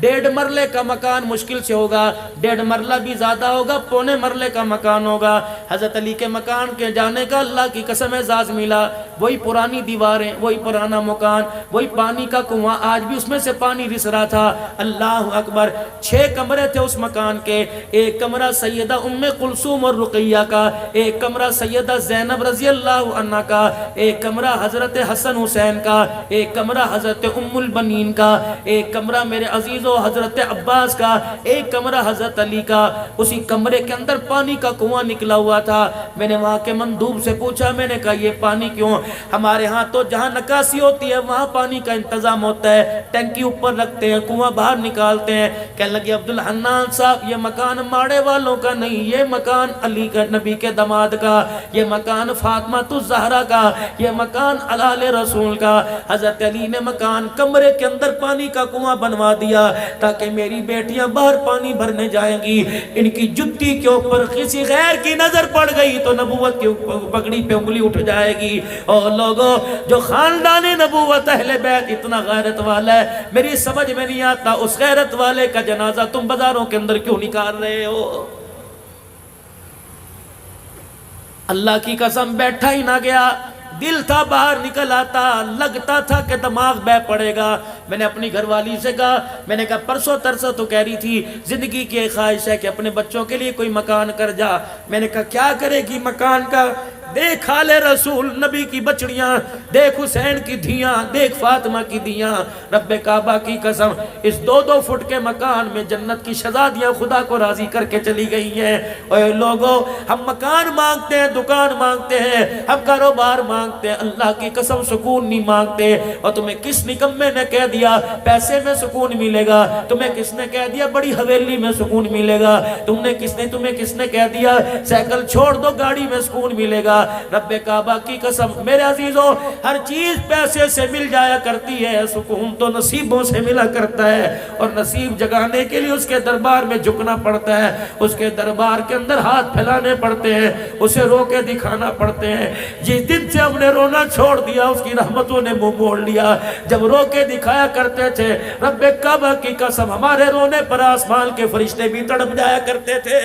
1.5 مرلے کا مکان مشکل سے ہوگا، 1.5 مرلہ بھی زیادہ ہوگا، 1.25 مرلے کا مکان ہوگا. حضرت علی کے مکان کے جانے کا اللہ کی قسم اعزاز ملا. وہی پرانی دیواریں، وہی پرانا مکان، وہی پانی کا کنواں، آج بھی اس میں سے پانی رس رہا تھا. اللہ اکبر. 6 کمرے تھے اس مکان کے. ایک کمرہ سیدہ ام کلثوم اور رقیہ کا، ایک کمرہ سیدہ زینب رضی اللہ عنہ کا، ایک کمرہ حضرت حسن حسین کا، ایک کمرہ حضرت ام البنین کا، ایک کمرہ میرے عزیزو حضرت عباس کا، ایک کمرہ حضرت علی کا. اسی کمرے کے اندر پانی کا کنواں نکلا ہوا تھا. میں نے وہاں کے مندوب سے پوچھا، میں نے کہا یہ پانی کیوں؟ ہمارے ہاں تو جہاں نکاسی ہوتی ہے وہاں پانی کا انتظام ہوتا ہے، ٹینکی اوپر رکھتے ہیں، کنواں باہر نکالتے ہیں. کہنے لگے عبدالحنان صاحب یہ مکان ماڑے والوں کا نہیں، یہ مکان علی کا نبی کے داماد کا، یہ مکان فاطمہ الزہرا کا، یہ مکان آل رسول کا. حضرت علی نے مکان کمرے کے اندر پانی کا کنواں بنوا دیا تاکہ میری بیٹیاں باہر پانی بھرنے جائیں گی، ان کی جتی کے اوپر کسی غیر کی نظر پڑ گئی تو نبوت کی پگڑی پہ انگلی اٹھ جائے گی. اور لوگوں جو خاندان نبوت اہل بیت اتنا غیرت والا ہے، میری سمجھ میں نہیں آتا اس غیرت والے کا جنازہ تم بازاروں کے اندر کیوں نکال رہے ہو؟ اللہ کی قسم بیٹھا ہی نہ گیا، دل تھا باہر نکل آتا، لگتا تھا کہ دماغ بہ پڑے گا. میں نے اپنی گھر والی سے کہا، میں نے کہا پرسوں ترسوں تو کہہ رہی تھی زندگی کی ایک خواہش ہے کہ اپنے بچوں کے لیے کوئی مکان کر جا. میں نے کہا کیا کرے گی مکان کا؟ دیکھ آل رسول نبی کی بچڑیاں، دیکھ حسین کی دھیاں، دیکھ فاطمہ کی دھیاں. رب کعبہ کی قسم اس 2-2 فٹ کے مکان میں جنت کی شہزادیاں خدا کو راضی کر کے چلی گئی ہیں. اے لوگوں ہم مکان مانگتے ہیں، دکان مانگتے ہیں، ہم کاروبار مانگتے ہیں، اللہ کی قسم سکون نہیں مانگتے. اور تمہیں کس نکمے نے کہہ دیا پیسے میں سکون ملے گا؟ تمہیں کس نے کہہ دیا بڑی حویلی میں سکون ملے گا؟ تمہیں کس نے کہہ دیا سائیکل چھوڑ دو گاڑی میں سکون ملے گا؟ رب کعبہ کی قسم میرے عزیزوں ہر چیز پیسے سے مل جایا کرتی ہے، سکون تو نصیبوں سے ملا کرتا ہے. اور نصیب جگانے کے لیے اس کے دربار میں جھکنا پڑتا ہے، اس کے دربار کے اندر ہاتھ پھیلانے پڑتے ہیں، اسے رو کے دکھانا پڑتے ہیں. جس دن سے ہم نے رونا چھوڑ دیا اس کی رحمتوں نے منہ موڑ لیا. جب رو کے دکھایا کرتے تھے رب کعبہ کی قسم ہمارے رونے پر آسمان کے فرشتے بھی تڑپ جایا کرتے تھے.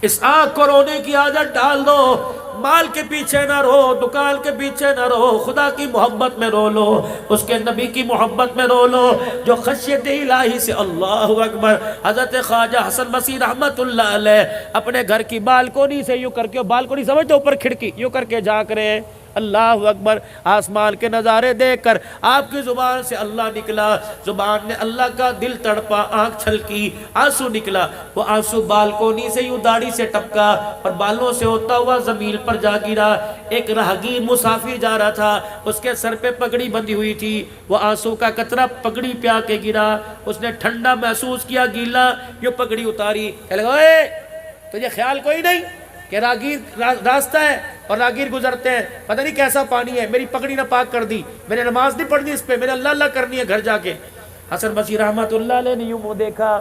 اس آنکھ کو رونے کی عادت ڈال دو. مال کے پیچھے نہ رو، دکان کے پیچھے نہ رو، خدا کی محبت میں رو لو، اس کے نبی کی محبت میں رو لو. جو خشیت الہی سے اللہ اکبر. حضرت خواجہ حسن بصری رحمت اللہ علیہ اپنے گھر کی بالکونی سے یوں کر کے، بالکونی سمجھتے اوپر کھڑکی، یوں کر کے جھانک رہے، اللہ اکبر، آسمان کے نظارے دیکھ کر آپ کی زبان سے اللہ نکلا، زبان نے اللہ کا، دل تڑپا، آنکھ چھلکی، آنسو نکلا. وہ آنسو بالکونی سے یوں داڑھی سے ٹپکا اور بالوں سے ہوتا ہوا زمین پر جا گرا. ایک راہگیر مسافر جا رہا تھا، اس کے سر پہ پگڑی بندھی ہوئی تھی، وہ آنسو کا قطرہ پگڑی پہ آ کے گرا. اس نے ٹھنڈا محسوس کیا، گیلا، یوں پگڑی اتاری. کہہ لگا اے تجھے خیال کوئی نہیں کہ راہگیر راستہ ہے اور راہگیر گزرتے ہیں، پتہ نہیں کیسا پانی ہے، میری پگڑی نہ پاک کر دی، میں نے نماز نہیں پڑھنی اس پہ، میں نے اللہ اللہ کرنی ہے گھر جا کے. حسن بصری رحمت اللہ علیہ نے یوں منہ دیکھا،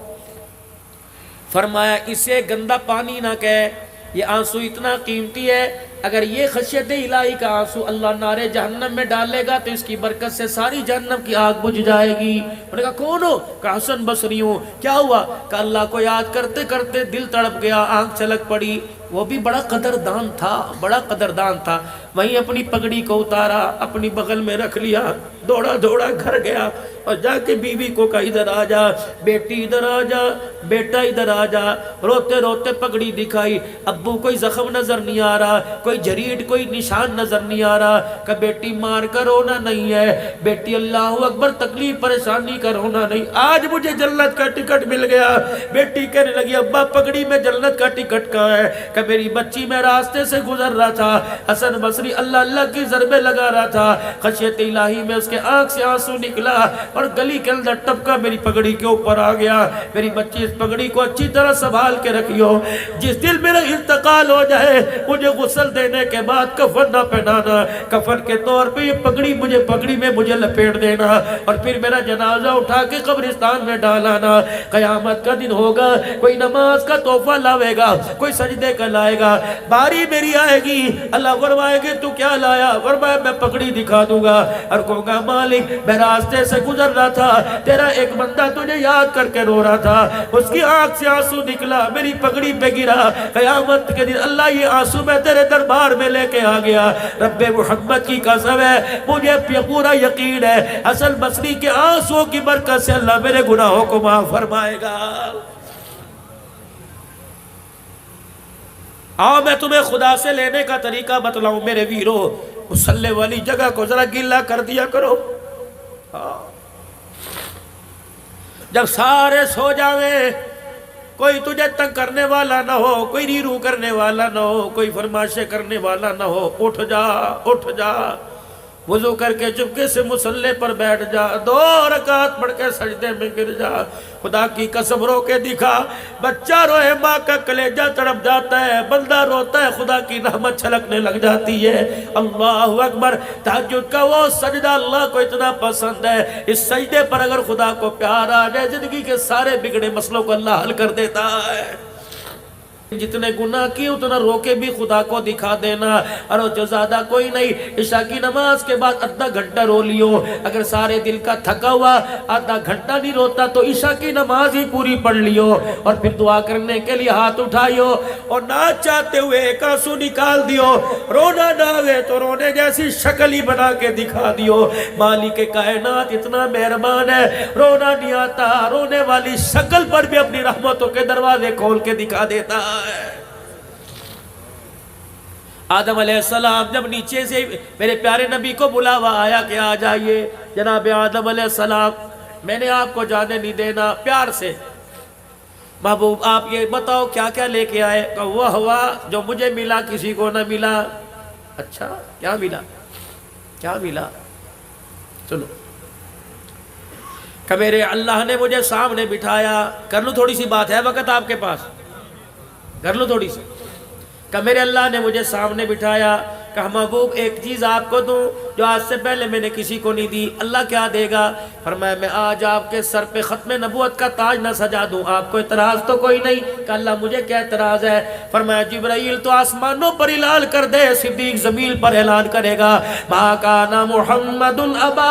فرمایا اسے گندا پانی نہ کہے، یہ آنسو اتنا قیمتی ہے، اگر یہ خشیت الہی کا آنسو اللہ نارے جہنم میں ڈالے گا تو اس کی برکت سے ساری جہنم کی آگ بجھ جائے گی. انہوں نے کہا کون ہو؟ کہا حسن بصری ہوں. کیا ہوا؟ کہا اللہ کو یاد کرتے کرتے دل تڑپ گیا، آنکھ چھلک پڑی. وہ بھی بڑا قدردان تھا، بڑا قدردان تھا. وہیں اپنی پگڑی کو اتارا، اپنی بغل میں رکھ لیا، دوڑا دوڑا گھر گیا اور جا کے بیوی کو کہا ادھر آ جا بیٹی، ادھر آ جا بیٹا، ادھر آ جا. روتے روتے پگڑی دکھائی. ابو کوئی زخم نظر نہیں آ رہا، کوئی جریڈ، کوئی نشان نظر نہیں آ رہا. کہ بیٹی مار کر رونا نہیں ہے بیٹی، اللہ اکبر، تکلیف پریشانی کا رونا نہیں، آج مجھے جنت کا ٹکٹ مل گیا. بیٹی کہنے لگی ابا پگڑی میں جنت کا ٹکٹ کہاں ہے؟ کہ میری بچی میں راستے سے گزر رہا تھا، حسن بصری اللہ اللہ کی ضربے لگا رہا تھا، خشیت الہی میں اس کے آنکھ سے آنسو نکلا اور گلی کے اندر ٹپکا میری پگڑی کے اوپر آ گیا. میری بچی اس پگڑی کو اچھی طرح سنبھال کے رکھیو، جس دل میرا انتقال ہو جائے مجھے غسل دینے کے بعد کفن نہ پہنانا، کفن کے طور پہ یہ پگڑی مجھے پگڑی میں مجھے لپیٹ دینا اور پھر میرا جنازہ اٹھا کے قبرستان میں ڈالانا. قیامت کا دن ہوگا، کوئی نماز کا تحفہ لاوے گا، کوئی سجدے کا لائے گا، باری میری آئے گی، اللہ فرمائے گے تو کیا لایا؟ فرمایا میں پگڑی دکھا دوں گا اور کہوں گا مالک میں راستے سے گزر رہا تھا، تیرا ایک بندہ تجھے یاد کر کے رو رہا تھا، اس کی آنکھ سے آنسو نکلا، میری پگڑی پہ گرا. قیامت کے دن اللہ یہ آنسو میں تیرے دربار میں لے کے آ گیا. رب محمد کی قسم ہے مجھے پورا یقین ہے حسن بصری کے آنسو کی برکت سے اللہ میرے گناہوں کو معاف فرمائے گا. آؤ میں تمہیں خدا سے لینے کا طریقہ بتلاؤں میرے ویرو. مصلی والی جگہ کو ذرا گیلا کر دیا کرو. جب سارے سو جاویں، کوئی تجھے تنگ کرنے والا نہ ہو، کوئی ریرو کرنے والا نہ ہو، کوئی فرمائشیں کرنے والا نہ ہو، اٹھ جا اٹھ جا، وضو کر کے چپکے سے مصلی پر بیٹھ جا، 2 رکعت پڑھ کے سجدے میں گر جا. خدا کی قسم رو کے دکھا. بچہ روئے ماں کا کلیجہ تڑپ جاتا ہے، بندہ روتا ہے خدا کی رحمت چھلکنے لگ جاتی ہے. اللہ اکبر. تہجد کا وہ سجدہ اللہ کو اتنا پسند ہے، اس سجدے پر اگر خدا کو پیار آ جائے زندگی کے سارے بگڑے مسئلوں کو اللہ حل کر دیتا ہے. جتنے گناہ کی اتنا رو کے بھی خدا کو دکھا دینا. اور جو زیادہ کوئی نہیں، عشاء کی نماز کے بعد آدھا گھنٹہ رو لیو. اگر سارے دل کا تھکا ہوا آدھا گھنٹہ نہیں روتا تو عشاء کی نماز ہی پوری پڑھ لیو اور پھر دعا کرنے کے لیے ہاتھ اٹھائیو اور نہ چاہتے ہوئے ایک آنسو نکال دیو. رونا نہ ہوئے تو رونے جیسی شکل ہی بنا کے دکھا دیو. مالک کائنات اتنا مہربان ہے، رونا نہیں آتا رونے والی شکل پر بھی اپنی رحمتوں کے دروازے کھول کے دکھا دیتا ہے. آدم علیہ السلام جب نیچے سے میرے پیارے نبی کو بلاوا آیا کہ آ جائیے جناب آدم علیہ السلام، میں نے آپ کو جانے نہیں دینا. پیار سے محبوب آپ یہ بتاؤ کیا کیا لے کے آئے؟ کہ وہ ہوا جو مجھے ملا کسی کو نہ ملا. اچھا کیا ملا؟ کیا ملا؟ سنو. کہ میرے اللہ نے مجھے سامنے بٹھایا. کر لوں تھوڑی سی بات ہے وقت آپ کے پاس؟ کر لوں تھوڑی سی. کہ میرے اللہ نے مجھے سامنے بٹھایا کہ محبوب ایک چیز آپ کو دوں جو آج سے پہلے میں نے کسی کو نہیں دی. اللہ کیا دے گا؟ فرمایا میں آج آپ کے سر پہ ختم نبوت کا تاج نہ سجا دوں. آپ کو اعتراض تو کوئی نہیں؟ کہ اللہ مجھے کیا اعتراض ہے؟ فرمایا جبرائیل تو آسمانوں پر اعلان کر دے، صدیق زمین پر اعلان کرے گا ما کان محمد ابا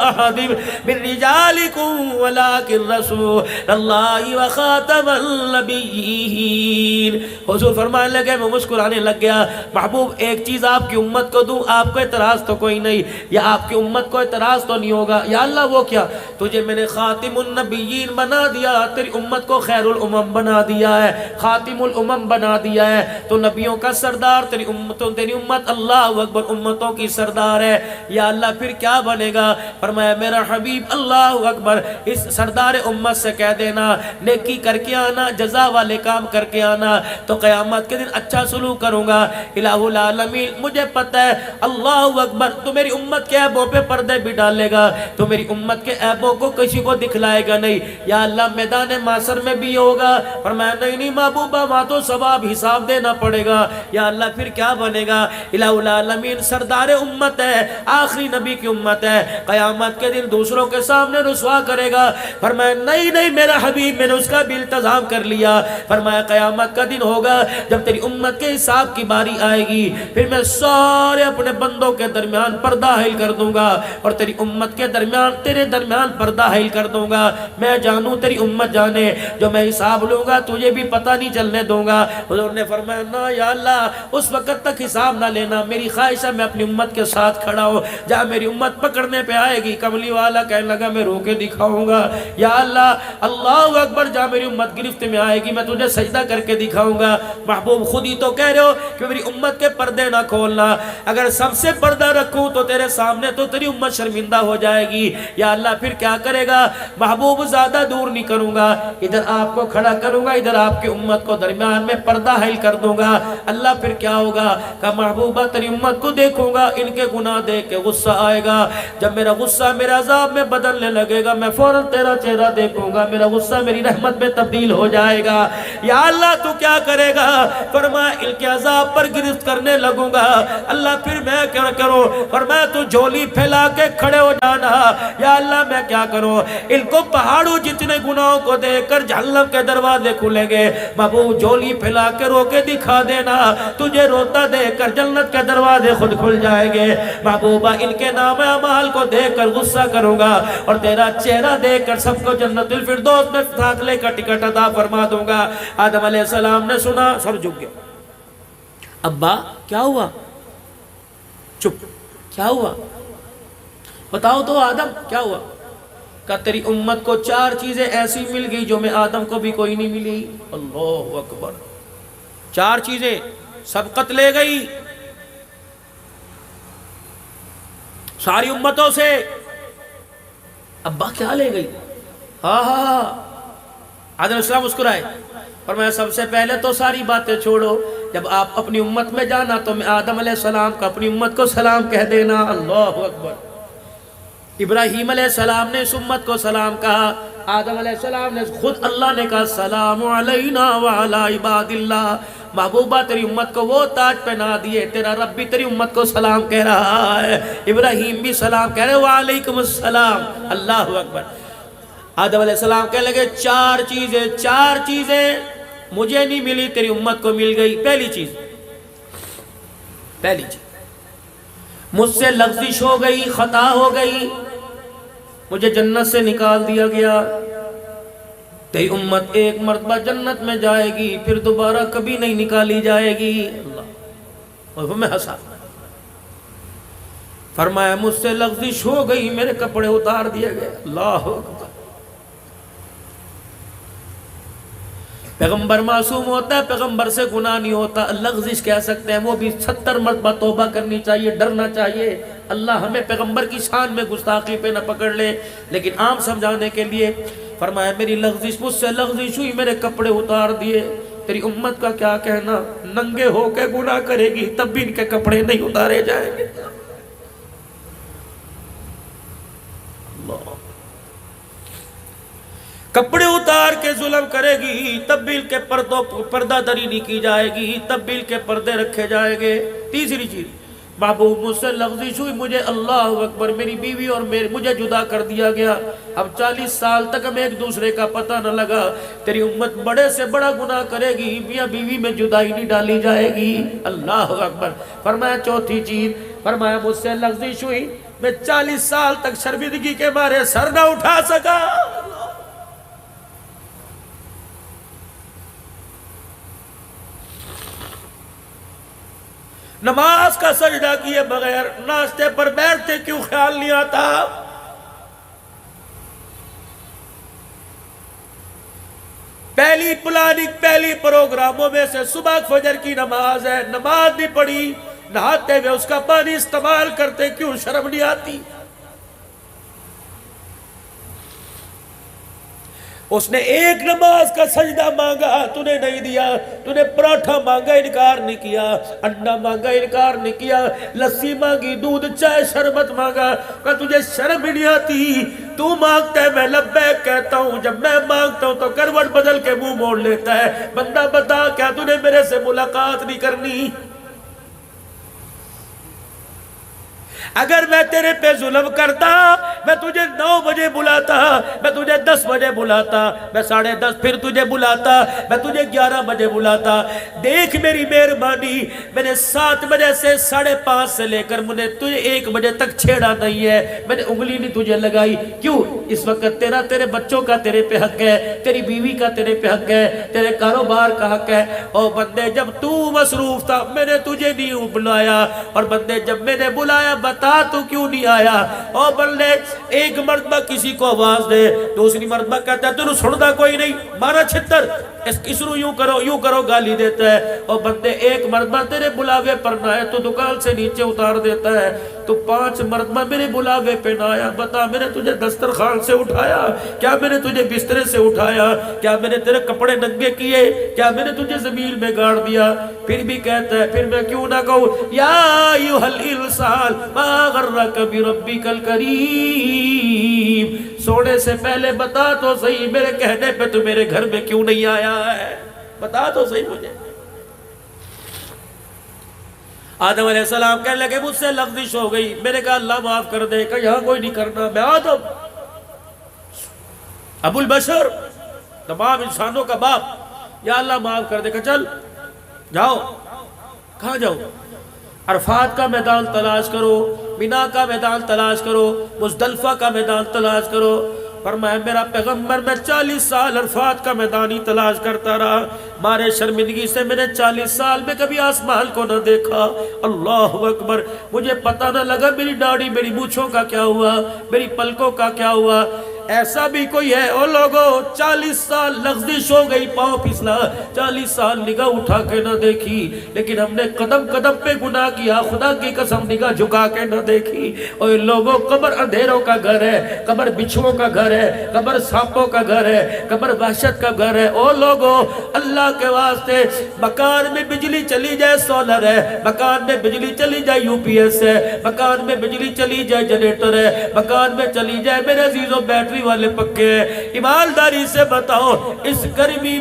احد من رجالکم ولکن رسول اللہ وخاتم النبیین. حضور فرمانے لگے، میں مسکرانے لگ گیا. محبوب ایک چیز آپ کی امت کو دوں، آپ کو اعتراض تو کوئی نہیں، یا آپ کی امت کو اعتراض تو نہیں ہوگا؟ یا اللہ وہ کیا؟ تجھے میں نے خاتم النبیین بنا دیا، تیری امت کو خیر الامم بنا دیا ہے، خاتم الامم بنا دیا ہے. تو نبیوں کا سردار، تیری امت اللہ اکبر امتوں کی سردار ہے. یا اللہ پھر کیا بنے گا؟ فرمایا میرا حبیب اللہ اکبر اس سردار امت سے کہہ دینا نیکی کر کے آنا، جزا والے کام کر کے آنا، تو قیامت کے دن اچھا سلوک کروں گا. الہ العالمین مجھے پتہ ہے اللہ اکبر تو میری امت کے عیبوں پہ پردے بھی ڈالے گا، تو میری امت کے عیبوں کو کسی کو دکھلائے گا نہیں. یا اللہ میدان معاشر میں بھی ہوگا. فرمایا نہیں محبوبہ وہاں تو ثواب حساب دینا پڑے گا. یا اللہ پھر کیا بنے گا؟ الہ العالمین سردار امت ہے، آخری نبی کی امت ہے، قیامت کے دن دوسروں کے سامنے رسوا کرے گا. فرمایا نہیں میرا حبیب میں نے اس کا بھی التزام کر لیا. فرمایا قیامت کا دن ہوگا جب تیری امت کے حساب کی باری آئے گی، پھر میں سارے اپنے بندوں کے درمیان درمیان پردہ حائل کر دوں گا اور تیری امت کے درمیان تیرے درمیان پردہ حائل کر دوں گا. میں جانوں تیری امت جانے, جو میں حساب لوں گا تجھے بھی پتہ نہیں چلنے دوں گا. حضور نے فرمایا نا یا اللہ اس وقت تک حساب نہ لینا, میری خواہش ہے میں اپنی امت کے ساتھ کھڑا ہوں, جہاں میری امت پکڑنے پہ آئے گی. کملی والا کہنے لگا میں رو کے دکھاؤں گا. یا اللہ اللہ اکبر, جہاں میری امت گرفت میں آئے گی میں تجھے سجدہ کر کے دکھاؤں گا. محبوب خود ہی تو کہہ رہے ہو کہ میری امت کے پردے نہ کھولنا, اگر سب سے پردہ رکھوں تو تیرے سامنے تو تیری امت شرمندہ ہو جائے گی. یا اللہ پھر کیا کرے گا محبوب, زیادہ دور نہیں کروں گا, ادھر آپ کو کھڑا کروں گا, ادھر آپ کی امت کو درمیان میں پردہ حائل کر دوں گا. اللہ پھر کیا ہوگا کہ محبوبہ تیری امت کو دیکھوں گا, ان کے گناہ دیکھ کے غصہ آئے گا. جب میرا غصہ میرے عذاب میں بدلنے لگے گا میں فوراً تیرا چہرہ دیکھوں گا, میرا غصہ میری رحمت میں تبدیل ہو جائے گا. یا اللہ تو کیا کرے گا, فرمایا ان کے عذاب پر گرفت کرنے لگوں گا. اللہ پھر میں کیا کروں, فرمایا تو جھولی پھیلا کے کھڑے ہو جانا. یا اللہ میں کیا کروں, ان کو پہاڑوں جتنے گناہوں کو دیکھ کر جہنم کے دروازے کھلیں گے. محبوب جھولی پھیلا کے رو کے دکھا دینا, تجھے روتا دیکھ کر جنت کے دروازے خود کھل جائیں گے. محبوبہ ان کے نام اعمال کو دیکھ کر غصہ کروں گا اور تیرا چہرہ دیکھ کر سب کو جنت الفردوس میں داخلے کا ٹکٹ عطا فرما دوں گا. آدم علیہ السلام نے سنا, سر جھک گیا. ابا کیا ہوا, چپ, کیا ہوا بتاؤ تو آدم کیا ہوا. کہ تیری امت کو 4 چیزیں ایسی مل گئی جو میں آدم کو بھی کوئی نہیں ملی. اللہ اکبر, 4 چیزیں سبقت لے گئی ساری امتوں سے. ابا کیا لے گئی, ہاں ہاں. آدم السلام مسکرائے, فرمایا سب سے پہلے تو ساری باتیں چھوڑو, جب آپ اپنی امت میں جانا تو میں آدم علیہ السلام کا اپنی امت کو سلام کہہ دینا. اللہ اکبر. ابراہیم علیہ السلام نے اس امت کو سلام کہا, آدم علیہ السلام نے خود اللہ نے کہا سلام علینا وعلی عباد اللہ. محبوبہ تیری امت کو وہ تاج پہنا دیے, تیرا رب بھی تیری امت کو سلام کہہ رہا ہے, ابراہیم بھی سلام کہہ رہے وعلیکم السلام. اللہ اکبر. آدم علیہ السلام کہنے لگے 4 چیزیں مجھے نہیں ملی تیری امت کو مل گئی. پہلی چیز مجھ سے لغزش ہو گئی, خطا ہو گئی, مجھے جنت سے نکال دیا گیا. تیری امت ایک مرتبہ جنت میں جائے گی پھر دوبارہ کبھی نہیں نکالی جائے گی. اللہ, اور میں ہنسا. فرمایا مجھ سے لغزش ہو گئی, میرے کپڑے اتار دیے گئے. اللہ اکبر. پیغمبر معصوم ہوتا ہے, پیغمبر سے گناہ نہیں ہوتا. لغزش کہہ سکتے ہیں, وہ بھی 70 مرتبہ توبہ کرنی چاہیے, ڈرنا چاہیے. اللہ ہمیں پیغمبر کی شان میں گستاخی پہ نہ پکڑ لے. لیکن عام سمجھانے کے لیے فرمایا میری لغزش, مجھ سے لغزش ہوئی, میرے کپڑے اتار دیے. تیری امت کا کیا کہنا, ننگے ہو کے گناہ کرے گی تب بھی ان کے کپڑے نہیں اتارے جائیں گے. اللہ, کپڑے اتار کے ظلم کرے گی تب بھی ان کے پردہ دری نہیں کی جائے گی, تب بھی ان کے پردے رکھے جائیں گے. تیسری چیز, محبوب مجھ سے لغزش ہوئی, مجھے اللہ اکبر میری بیوی اور مجھے جدا کر دیا گیا. اب 40 سال تک ہمیں ایک دوسرے کا پتہ نہ لگا. تیری امت بڑے سے بڑا گناہ کرے گی, میاں بیوی میں جدائی نہیں ڈالی جائے گی. اللہ اکبر. فرمایا چوتھی چیز, فرمایا مجھ سے لغزش ہوئی, میں 40 سال تک شرمندگی کے مارے سر نہ اٹھا سکا. نماز کا سجدہ کیے بغیر ناشتے پر بیٹھتے کیوں خیال نہیں آتا. پہلی پلاننگ, پہلی پروگراموں میں سے صبح فجر کی نماز ہے, نماز نہیں پڑھی, نہاتے ہوئے اس کا پانی استعمال کرتے کیوں شرم نہیں آتی. اس نے ایک نماز کا سجدہ مانگا, تو نے نہیں دیا. تو نے پراٹھا مانگا, انکار نہیں کیا. انڈا مانگا, انکار نہیں کیا. لسی مانگی, دودھ, چائے, شربت مانگا, کہ تجھے شرم ہی نہیں آتی. تو مانگتا ہے میں لبیک کہتا ہوں, جب میں مانگتا ہوں تو کروٹ بدل کے منہ موڑ لیتا ہے. بندہ بتا کیا تو نے میرے سے ملاقات نہیں کرنی. اگر میں تیرے پہ ظلم کرتا میں تجھے 9 بجے بلاتا، میں تجھے 10 بجے بلاتا، میں 10:30 پھر تجھے بلاتا، میں تجھے 11 بجے بلاتا۔ دیکھ میری مہربانی، میں نے 7 بجے سے 5:30 سے لے کر مجھے تجھے 1 بجے تک چھیڑا نہیں ہے، میں نے انگلی نہیں تجھے لگائی۔ کیوں؟ اس وقت تیرے بچوں کا تیرے پہ حق ہے، تیری بیوی کا تیرے پہ حق ہے، تیرے کاروبار کا حق ہے۔ اور بندے جب تو مصروف تھا میں نے تجھے نہیں بلایا، اور بندے جب میں نے بلایا بتا تو کیوں نہیں آیا؟ اور بندے ایک مرتبہ کسی کو آواز دے، دوسری مرتبہ کہتا ہے تو سنتا کوئی نہیں، مارا چھتر، اس رو یوں کرو گالی دیتا ہے۔ اور بندے ایک مرتبہ تیرے بلاوے پر نہ آئے تو دکان سے نیچے اتار دیتا ہے، تو 5 مرتبہ میرے بلاوے پہ نہ آیا، بتا میں نے تجھے دسترخوان سے اٹھایا؟ کیا میں نے تجھے بسترے سے اٹھایا؟ کیا میں نے تیرے کپڑے ننگے کیے؟ کیا میں نے تجھے زمین میں گاڑ دیا؟ پھر بھی کہتا ہے، پھر میں کیوں نہ کہوں یا ایھا الانسان ما غرک بربک الکریم، سونے سے پہلے بتا تو صحیح میرے کہنے پہ تو میرے گھر میں کیوں نہیں آیا ہے؟ بتا تو صحیح مجھے۔ آدم علیہ السلام کہنے لگے مجھ سے لغزش ہو گئی، میں نے کہا اللہ معاف کر دے، کہ یہاں کوئی نہیں کرنا، میں آدم ابو البشر تمام انسانوں کا باپ، یا اللہ معاف کر دے، کہ چل جاؤ۔ کہاں جاؤ؟ عرفات کا میدان تلاش کرو، مینا کا میدان تلاش کرو، مزدلفہ کا میدان تلاش کرو۔ فرمایا میرا پیغمبر میں 40 سال عرفات کا میدان ہی تلاش کرتا رہا، مارے شرمندگی سے میں نے 40 سال میں کبھی آسمان کو نہ دیکھا۔ اللہ اکبر، مجھے پتہ نہ لگا میری داڑھی میری مونچھوں کا کیا ہوا، میری پلکوں کا کیا ہوا۔ ایسا بھی کوئی ہے او لوگوں 40 سال لغزش ہو گئی، پاؤں پھسلا، 40 سال نگاہ اٹھا کے نہ دیکھی، لیکن ہم نے قدم قدم پہ گناہ کیا، خدا کی قسم نگاہ جھکا کے نہ دیکھی۔ اور لوگوں قبر اندھیروں کا گھر ہے، قبر بچھوؤں کا گھر ہے، قبر سانپوں کا گھر ہے، قبر وحشت کا گھر ہے۔ او لوگوں اللہ کے واسطے مکان میں بجلی چلی جائے سولر ہے، مکان میں بجلی چلی جائے یو پی ایس ہے، مکان میں بجلی چلی جائے جنریٹر ہے، مکان میں چلی جائے میرے عزیزوں بیٹری والے پکے ہیں۔ ایمانداری سے بتاؤ اس گرمی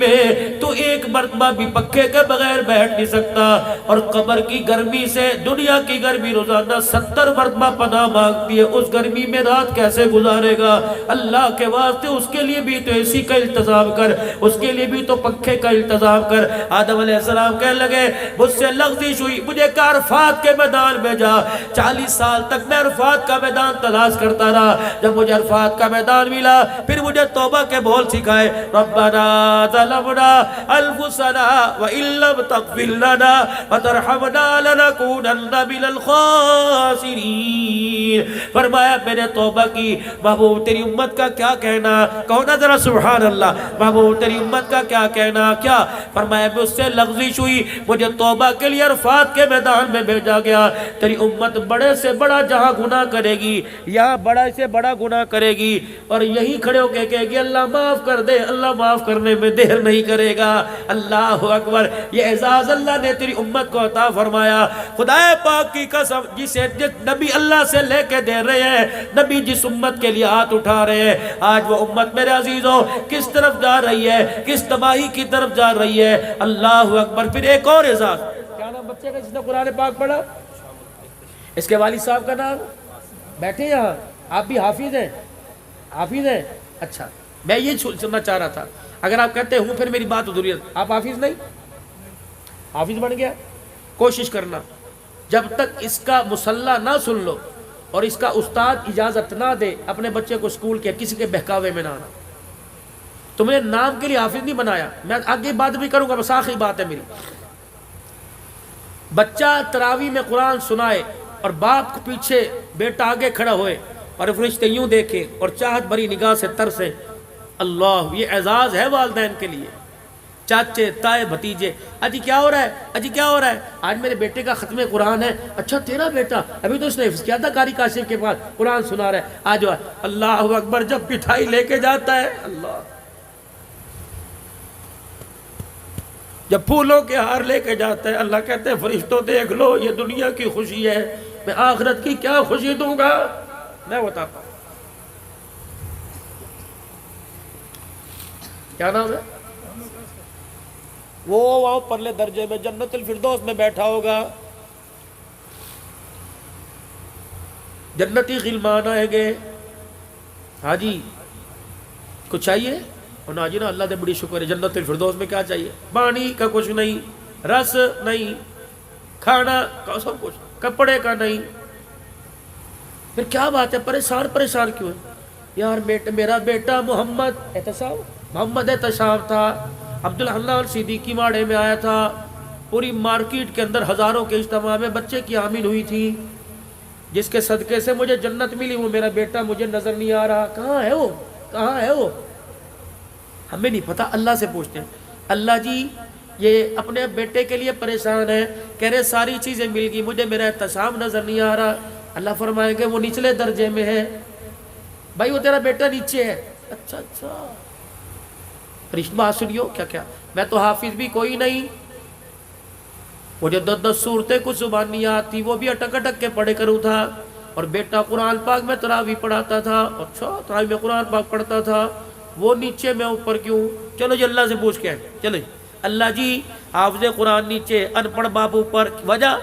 میں تو ایک مرتبہ بھی پکے کے بغیر بیٹھ نہیں سکتا، اور قبر کی گرمی سے دنیا کی گرمی روزانہ 70 مرتبہ پناہ مانگتی ہے، اس گرمی میں رات کیسے گزارے گا؟ اللہ کے واسطے اس کے لیے بھی تو اسی کا التزام کر، اس کے لیے بھی تو پنکھے کا التزام کر۔ آدم علیہ السلام کہنے لگے مجھ سے لغزش ہوئی، مجھے کہا عرفات کے میدان میں جا۔ 40 سال تک میں عرفات کا میدان تلاش کرتا رہا، جب مجھے عرفات کا میدان ملا پھر مجھے توبہ کے بول سکھائے، ربنا ظلمنا انفسنا وان لم تغفر لنا وترحمنا لنكونن من الخاسرین۔ فرمایا میں نے توبہ کی، محبوب تیری امت کا کیا کہنا؟ کہو نا ذرا سبحان اللہ، محبوب تیری امت کا کیا کہنا؟ کیا فرمایا مجھ سے لغزش ہوئی، مجھے توبہ کے لیے عرفات کے میدان میں بھیجا گیا۔ تیری امت بڑے سے بڑا جہاں گناہ کرے گی، یہاں بڑا سے بڑا گناہ کرے گی، اور یہی کھڑے ہو کے کہے گی اللہ معاف کر دے، اللہ معاف کرنے میں دیر نہیں کرے گا۔ اللہ اکبر، یہ اعزاز اللہ نے تیری امت کو عطا فرمایا۔ خدا پاک کی قسم، جس نبی اللہ سے لے کے دے رہے ہیں، نبی جس امت کے لیے ہاتھ اٹھا رہے ہیں، آج وہ امت میرے عزیزوں کس طرف جا رہی ہے؟ کس تباہی کی طرف جا رہی ہے؟ اللہ اکبر۔ پھر ایک اور اعزاز، کیا نام بچے کا جس نے قرآن پاک پڑھا؟ اس کے والد صاحب کا نام؟ بیٹھے یہاں، آپ بھی حافظ ہیں؟ حافظ ہیں؟ اچھا، میں یہ سننا چاہ رہا تھا، اگر آپ کہتے ہوں پھر میری بات ادھوری ہے۔ آپ حافظ نہیں؟ حافظ بن گیا؟ کوشش کرنا جب تک اس کا مسلح نہ سن لو اور اس کا استاد اجازت نہ دے اپنے بچے کو اسکول کے کسی کے بہکاوے میں نہ آنا۔ تم نے نام کے لیے حافظ نہیں بنایا، میں آگے بات بھی کروں گا، بس آخری بات ہے میری۔ بچہ تراویح میں قرآن سنائے اور باپ کو پیچھے، بیٹا آگے کھڑا ہوئے اور فرشتے یوں دیکھیں اور چاہت بھری نگاہ سے ترسیں، اللہ، یہ اعزاز ہے والدین کے لیے۔ چاچے، تائے، بھتیجے، اجی کیا ہو رہا ہے؟ اجی کیا ہو رہا ہے؟ آج میرے بیٹے کا ختم قرآن ہے۔ اچھا تیرا بیٹا؟ ابھی تو اس نے حفظ کیا تھا قاری کاشف کے پاس، قرآن سنا رہا ہے، آج اللہ اکبر۔ جب مٹھائی لے کے جاتا ہے، اللہ، جب پھولوں کے ہار لے کے جاتا ہے، اللہ کہتے ہیں فرشتوں دیکھ لو، یہ دنیا کی خوشی ہے، میں آخرت کی کیا خوشی دوں گا؟ میں بتاتا ہوں۔ کیا نام ہے؟ وہ وہاں پرلے درجے میں جنت الفردوس میں بیٹھا ہوگا، جنتی غلمان آئیں گے. ہاں جی کچھ چاہیے؟ اور نا جی نا اللہ دے بڑی شکر ہے جنت الفردوس میں کیا چاہیے؟ پانی کا کچھ نہیں، رس نہیں، کھانا کا سب کچھ، کپڑے کا نہیں. پھر کیا بات ہے پریشان کیوں ہے؟ یار میرا بیٹا محمد احتشام تھا، عبدالحنان صدیقی ماڑے میں آیا تھا، پوری مارکیٹ کے اندر ہزاروں کے اجتماع میں بچے کی حامل ہوئی تھی، جس کے صدقے سے مجھے جنت ملی، وہ میرا بیٹا مجھے نظر نہیں آ رہا. کہاں ہے وہ؟ ہمیں نہیں پتا، اللہ سے پوچھتے ہیں. اللہ جی یہ اپنے بیٹے کے لیے پریشان ہے، کہہ رہے ساری چیزیں مل گئی، مجھے میرا احتشام نظر نہیں آ رہا. اللہ فرمائیں گے وہ نچلے درجے میں ہے، بھائی وہ تیرا بیٹا نیچے ہے. اچھا فرشت بات سنیو. کیا میں تو حافظ بھی کوئی نہیں، مجھے 10 صورتیں کچھ زبان نہیں آتی، وہ بھی اٹک کے پڑھے کروں تھا، اور بیٹا قرآن پاک میں تراویح پڑھاتا تھا. اچھا تراویح میں قرآن پاک پڑھتا تھا، وہ نیچے میں اوپر کیوں؟ چلو جی اللہ سے پوچھ کے چلو اللہ جی حافظ قرآن نیچے، ان پڑھ باپ اوپر، وجہ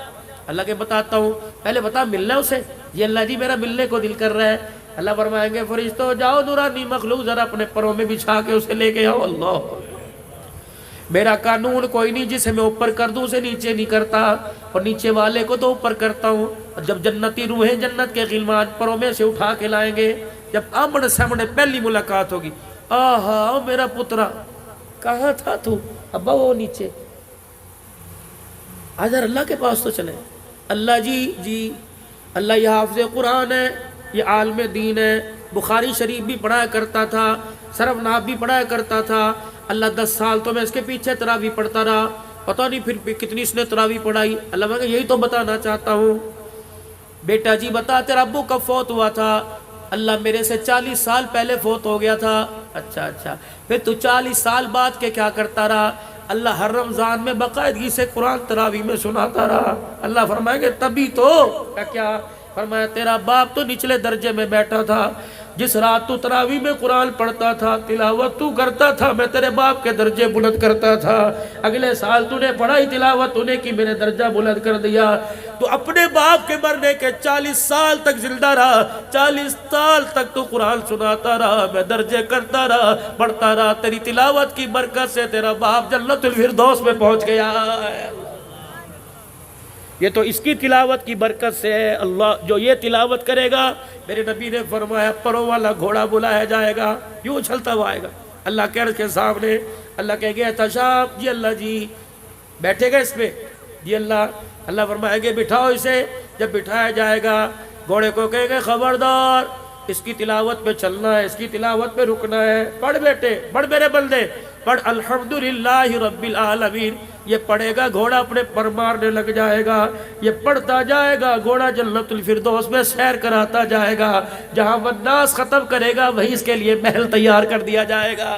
اللہ کے بتاتا ہوں. پہلے بتا ملنا ہے اسے؟ یہ اللہ جی میرا ملنے کو دل کر رہا ہے. اللہ فرمائیں گے فرشتوں جاؤ نورانی مخلوق ذرا اپنے پروں میں بچھا کے اسے لے کے آؤ. اللہ میرا قانون کوئی نہیں جسے میں اوپر کر دوں اسے نیچے نہیں کرتا، اور نیچے والے کو تو اوپر کرتا ہوں. اور جب جنتی روحیں جنت کے غلمان پروں میں سے اٹھا کے لائیں گے، جب آمنے سامنے پہلی ملاقات ہوگی، آہا میرا پترا کہاں تھا تو؟ ابا وہ نیچے. ادھر اللہ کے پاس تو چلے. اللہ جی اللہ یہ حافظ قرآن ہے، یہ عالم دین ہے، بخاری شریف بھی پڑھایا کرتا تھا، صرف ناب بھی پڑھایا کرتا تھا. اللہ 10 سال تو میں اس کے پیچھے تراویح پڑھتا رہا، پتہ نہیں پھر کتنی اس نے تراویح پڑھائی. اللہ میں یہی تو بتانا چاہتا ہوں. بیٹا جی بتا تیرا ابو کب فوت ہوا تھا؟ اللہ میرے سے 40 سال پہلے فوت ہو گیا تھا. اچھا پھر تو 40 سال بعد کے کیا کرتا رہا؟ اللہ ہر رمضان میں باقاعدگی سے قرآن تراویح میں سناتا رہا. اللہ فرمائیں گے تبھی تو کیا فرمایا تیرا باپ تو نچلے درجے میں بیٹھا تھا، جس رات تو تراویح میں قرآن پڑھتا تھا، تلاوت تو کرتا تھا، میں تیرے باپ کے درجے بلند کرتا تھا. اگلے سال تو نے پڑھائی تلاوت تو نے کی، میرے درجہ بلند کر دیا. تو اپنے باپ کے مرنے کے 40 سال تک زندہ رہا، 40 سال تک تو قرآن سناتا رہا، میں درجے کرتا رہا، پڑھتا رہا. تیری تلاوت کی برکت سے تیرا باپ جنت الفردوس میں پہنچ گیا. یہ تو اس کی تلاوت کی برکت سے ہے. اللہ جو یہ تلاوت کرے گا، میرے نبی نے فرمایا پروں والا گھوڑا بلایا جائے گا، یوں چلتا ہوا آئے گا اللہ کے عرش کے سامنے. اللہ کہے گا احتشام جی اللہ جی بیٹھے گا اس پہ جی اللہ فرمائے گے بٹھاؤ اسے. جب بٹھایا جائے گا گھوڑے کو کہے گے خبردار اس کی تلاوت پہ چلنا ہے، اس کی تلاوت پہ رکنا ہے. پڑھ بیٹے پڑھ میرے بندے پڑھ الحمدللہ رب العالمین. یہ پڑھے گا گھوڑا اپنے پر مارنے لگ جائے گا، یہ پڑھتا جائے گا گھوڑا جنت الفردوس میں سیر کراتا جائے گا. جہاں والناس ختم کرے گا وہیں اس کے لیے محل تیار کر دیا جائے گا.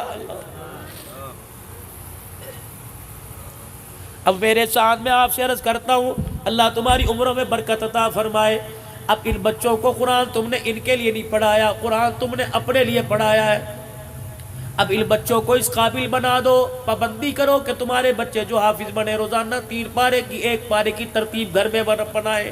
اب میرے ساتھ میں آپ سے عرض کرتا ہوں اللہ تمہاری عمروں میں برکت عطا فرمائے. اب ان بچوں کو قرآن تم نے ان کے لیے نہیں پڑھایا، قرآن تم نے اپنے لیے پڑھایا ہے. اب ان بچوں کو اس قابل بنا دو، پابندی کرو کہ تمہارے بچے جو حافظ بنے روزانہ 3 پارے کی 1 پارے کی ترتیب گھر میں بنائے.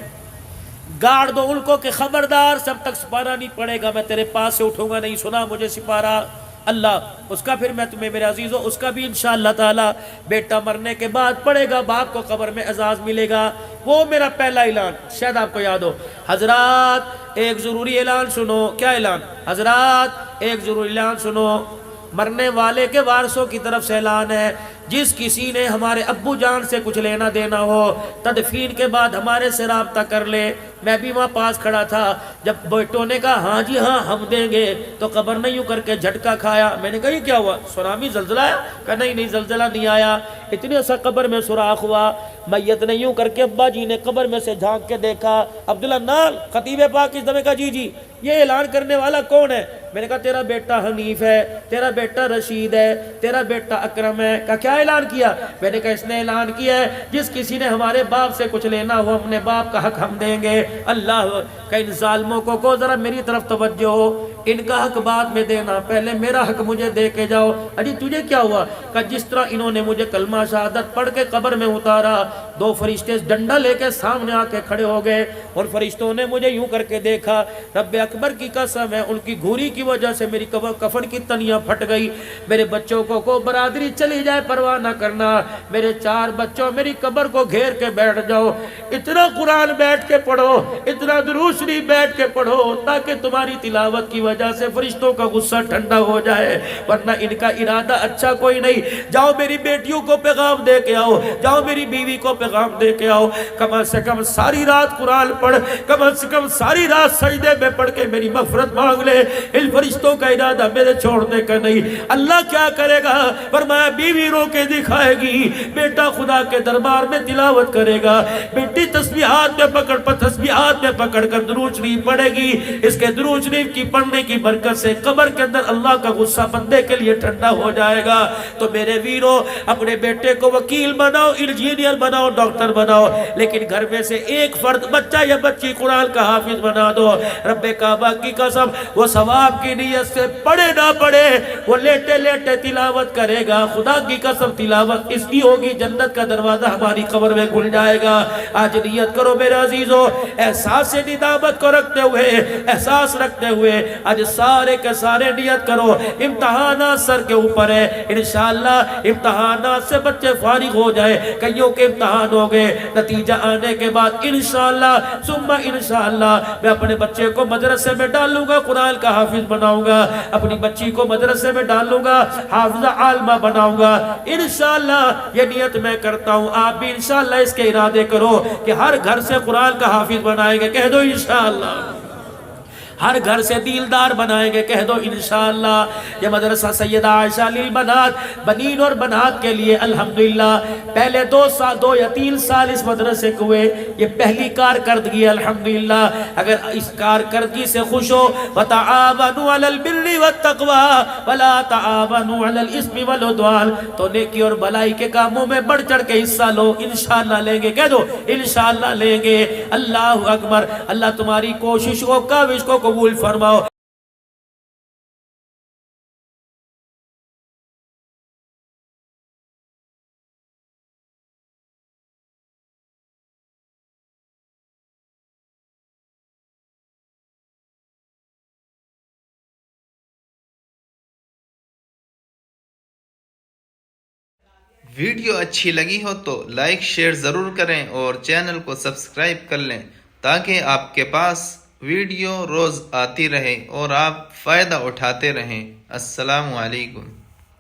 گاڑ دو ان کو کہ خبردار سب تک سپارہ نہیں پڑے گا، میں تیرے پاس سے اٹھوں گا نہیں سنا مجھے سپارہ. اللہ اس کا پھر میں تمہیں میرے عزیزوں اس کا بھی انشاءاللہ تعالی بیٹا مرنے کے بعد پڑے گا، باپ کو قبر میں اعزاز ملے گا. وہ میرا پہلا اعلان شاید آپ کو یاد ہو. حضرات ایک ضروری اعلان سنو. کیا اعلان؟ حضرات ایک ضروری اعلان سنو. مرنے والے کے وارثوں کی طرف سے اعلان ہے، جس کسی نے ہمارے ابو جان سے کچھ لینا دینا ہو تدفین کے بعد ہمارے سے رابطہ کر لے. میں بھی وہاں پاس کھڑا تھا جب بیٹوں نے کہا ہاں جی ہاں ہم دیں گے تو قبر نہیں یوں کر کے جھٹکا کھایا. میں نے کہا یہ کیا ہوا؟ سونامی زلزلہ آیا؟ کہا نہیں زلزلہ نہیں آیا، اتنے سا قبر میں سوراخ ہوا. میت نے یوں کر کے ابا جی نے قبر میں سے جھانک کے دیکھا. عبداللہ نال خطیب پاک اس دفعہ کہا جی یہ اعلان کرنے والا کون ہے؟ میں نے کہا تیرا بیٹا حنیف ہے، تیرا بیٹا رشید ہے، تیرا بیٹا اکرم ہے. کہا کیا اعلان کیا؟ میں نے کہا اس نے اعلان کیا ہے جس کسی نے ہمارے باپ سے کچھ لینا ہو اپنے باپ کا حق ہم دیں گے. اللہ کہ ان ظالموں کو ذرا میری طرف توجہ ہو ان کا حق بعد میں دینا، پہلے میرا حق مجھے دے کے جاؤ۔ اجی تجھے کیا ہوا؟ کہ جس طرح انہوں نے مجھے کلمہ شہادت پڑھ کے قبر میں اتارا، دو فرشتے ڈنڈا لے کے سامنے آ کے کھڑے ہو گئے، اور فرشتوں نے مجھے یوں کر کے دیکھا، رب اکبر کی قسم ہے ان کی گھوری کی وجہ سے میری کفن کی تنیاں پھٹ گئی۔ میرے بچوں کو برادری چلی جائے پرواہ نہ کرنا، میرے 4 بچوں میری قبر کو گھیر کے بیٹھ جاؤ، اتنا قرآن بیٹھ کے پڑھو، اتنا درود شریف بیٹھ کے پڑھو، تاکہ تمہاری تلاوت کی وجہ سے فرشتوں کا غصہ ٹھنڈا ہو جائے، ورنہ ان کا ارادہ اچھا کوئی نہیں۔ جاؤ میری بیٹیوں کو پیغام دے کے آؤ، جاؤ میری بیوی کو پیغام دے کے آؤ، کم سے کم ساری رات قرآن پڑھ، کم سے کم ساری رات سجدے میں پڑھ کے میری مغفرت مانگ لے۔ ان فرشتوں کا ارادہ میرے چھوڑنے کا نہیں۔ اللہ کیا کرے گا؟ فرمایا بیوی رو کے دکھائے گی، بیٹا خدا کے دربار میں تلاوت کرے گا، بیٹی تسبیحات میں پکڑ کر درود شریف پڑھے گی۔ اس کے درود شریف کی پڑھنے کی برکت سے قبر کے اندر اللہ کا غصہ بندے کے لیے ٹھنڈا ہو جائے گا۔ تو میرے ویرو، اپنے بیٹے کو وکیل بناؤ، انجینئر بناؤ، ڈاکٹر بناؤ، لیکن گھر میں سے ایک فرد بچہ یا بچی قرآن کا حافظ بنا دو۔ رب کعبہ کی قسم، وہ ثواب کی نیت سے پڑھے نہ پڑھے، وہ لیٹے لیٹے تلاوت کرے گا، خدا کی قسم تلاوت اس کی ہوگی، جنت کا دروازہ ہماری قبر میں کھل جائے گا۔ آج نیت کرو میرے عزیزو، احساس ندامت کو رکھتے ہوئے، احساس رکھتے ہوئے آج سارے کے سارے نیت کرو، امتحانات سر کے اوپر ہے، انشاءاللہ امتحانات سے بچے فارغ ہو جائے، کئیوں کے امتحان ہو گئے، نتیجہ آنے کے بعد انشاءاللہ ثم انشاءاللہ میں اپنے بچے کو مدرسے میں ڈالوں گا، قرآن کا حافظ بناؤں گا، اپنی بچی کو مدرسے میں ڈالوں گا، حافظہ عالمہ بناؤں گا، انشاءاللہ یہ نیت میں کرتا ہوں۔ آپ بھی انشاءاللہ اس کے ارادے کرو کہ ہر گھر سے قرآن کا حافظ بنائیں گے، کہہ دو انشاءاللہ۔ ہر گھر سے دیلدار بنائیں گے، کہہ دو انشاءاللہ۔ یہ مدرسہ سیدہ عائشہ للبنات، بنین اور بنات کے لیے الحمدللہ پہلے 2 یا 3 سال اس مدرسے کو ہوئے، یہ پہلی کارکردگی ہے الحمدللہ۔ اگر اس کارکردگی سے خوش ہو، وَتَعَاوَنُوا عَلَى الْبِرِّ وَالتَّقْوَى وَلَا تَعَاوَنُوا عَلَى الْإِثْمِ وَالْعُدْوَانِ، تو نیکی اور بلائی کے کاموں میں بڑھ چڑھ کے حصہ لو، انشاءاللہ لیں گے، کہہ دو انشاءاللہ لیں گے۔ اللہ اکبر۔ اللہ تمہاری کوشش کو، کاوش کو قبول فرماؤ۔ ویڈیو اچھی لگی ہو تو لائک شیئر ضرور کریں اور چینل کو سبسکرائب کر لیں تاکہ آپ کے پاس ویڈیو روز آتی رہے اور آپ فائدہ اٹھاتے رہیں۔ السلام علیکم۔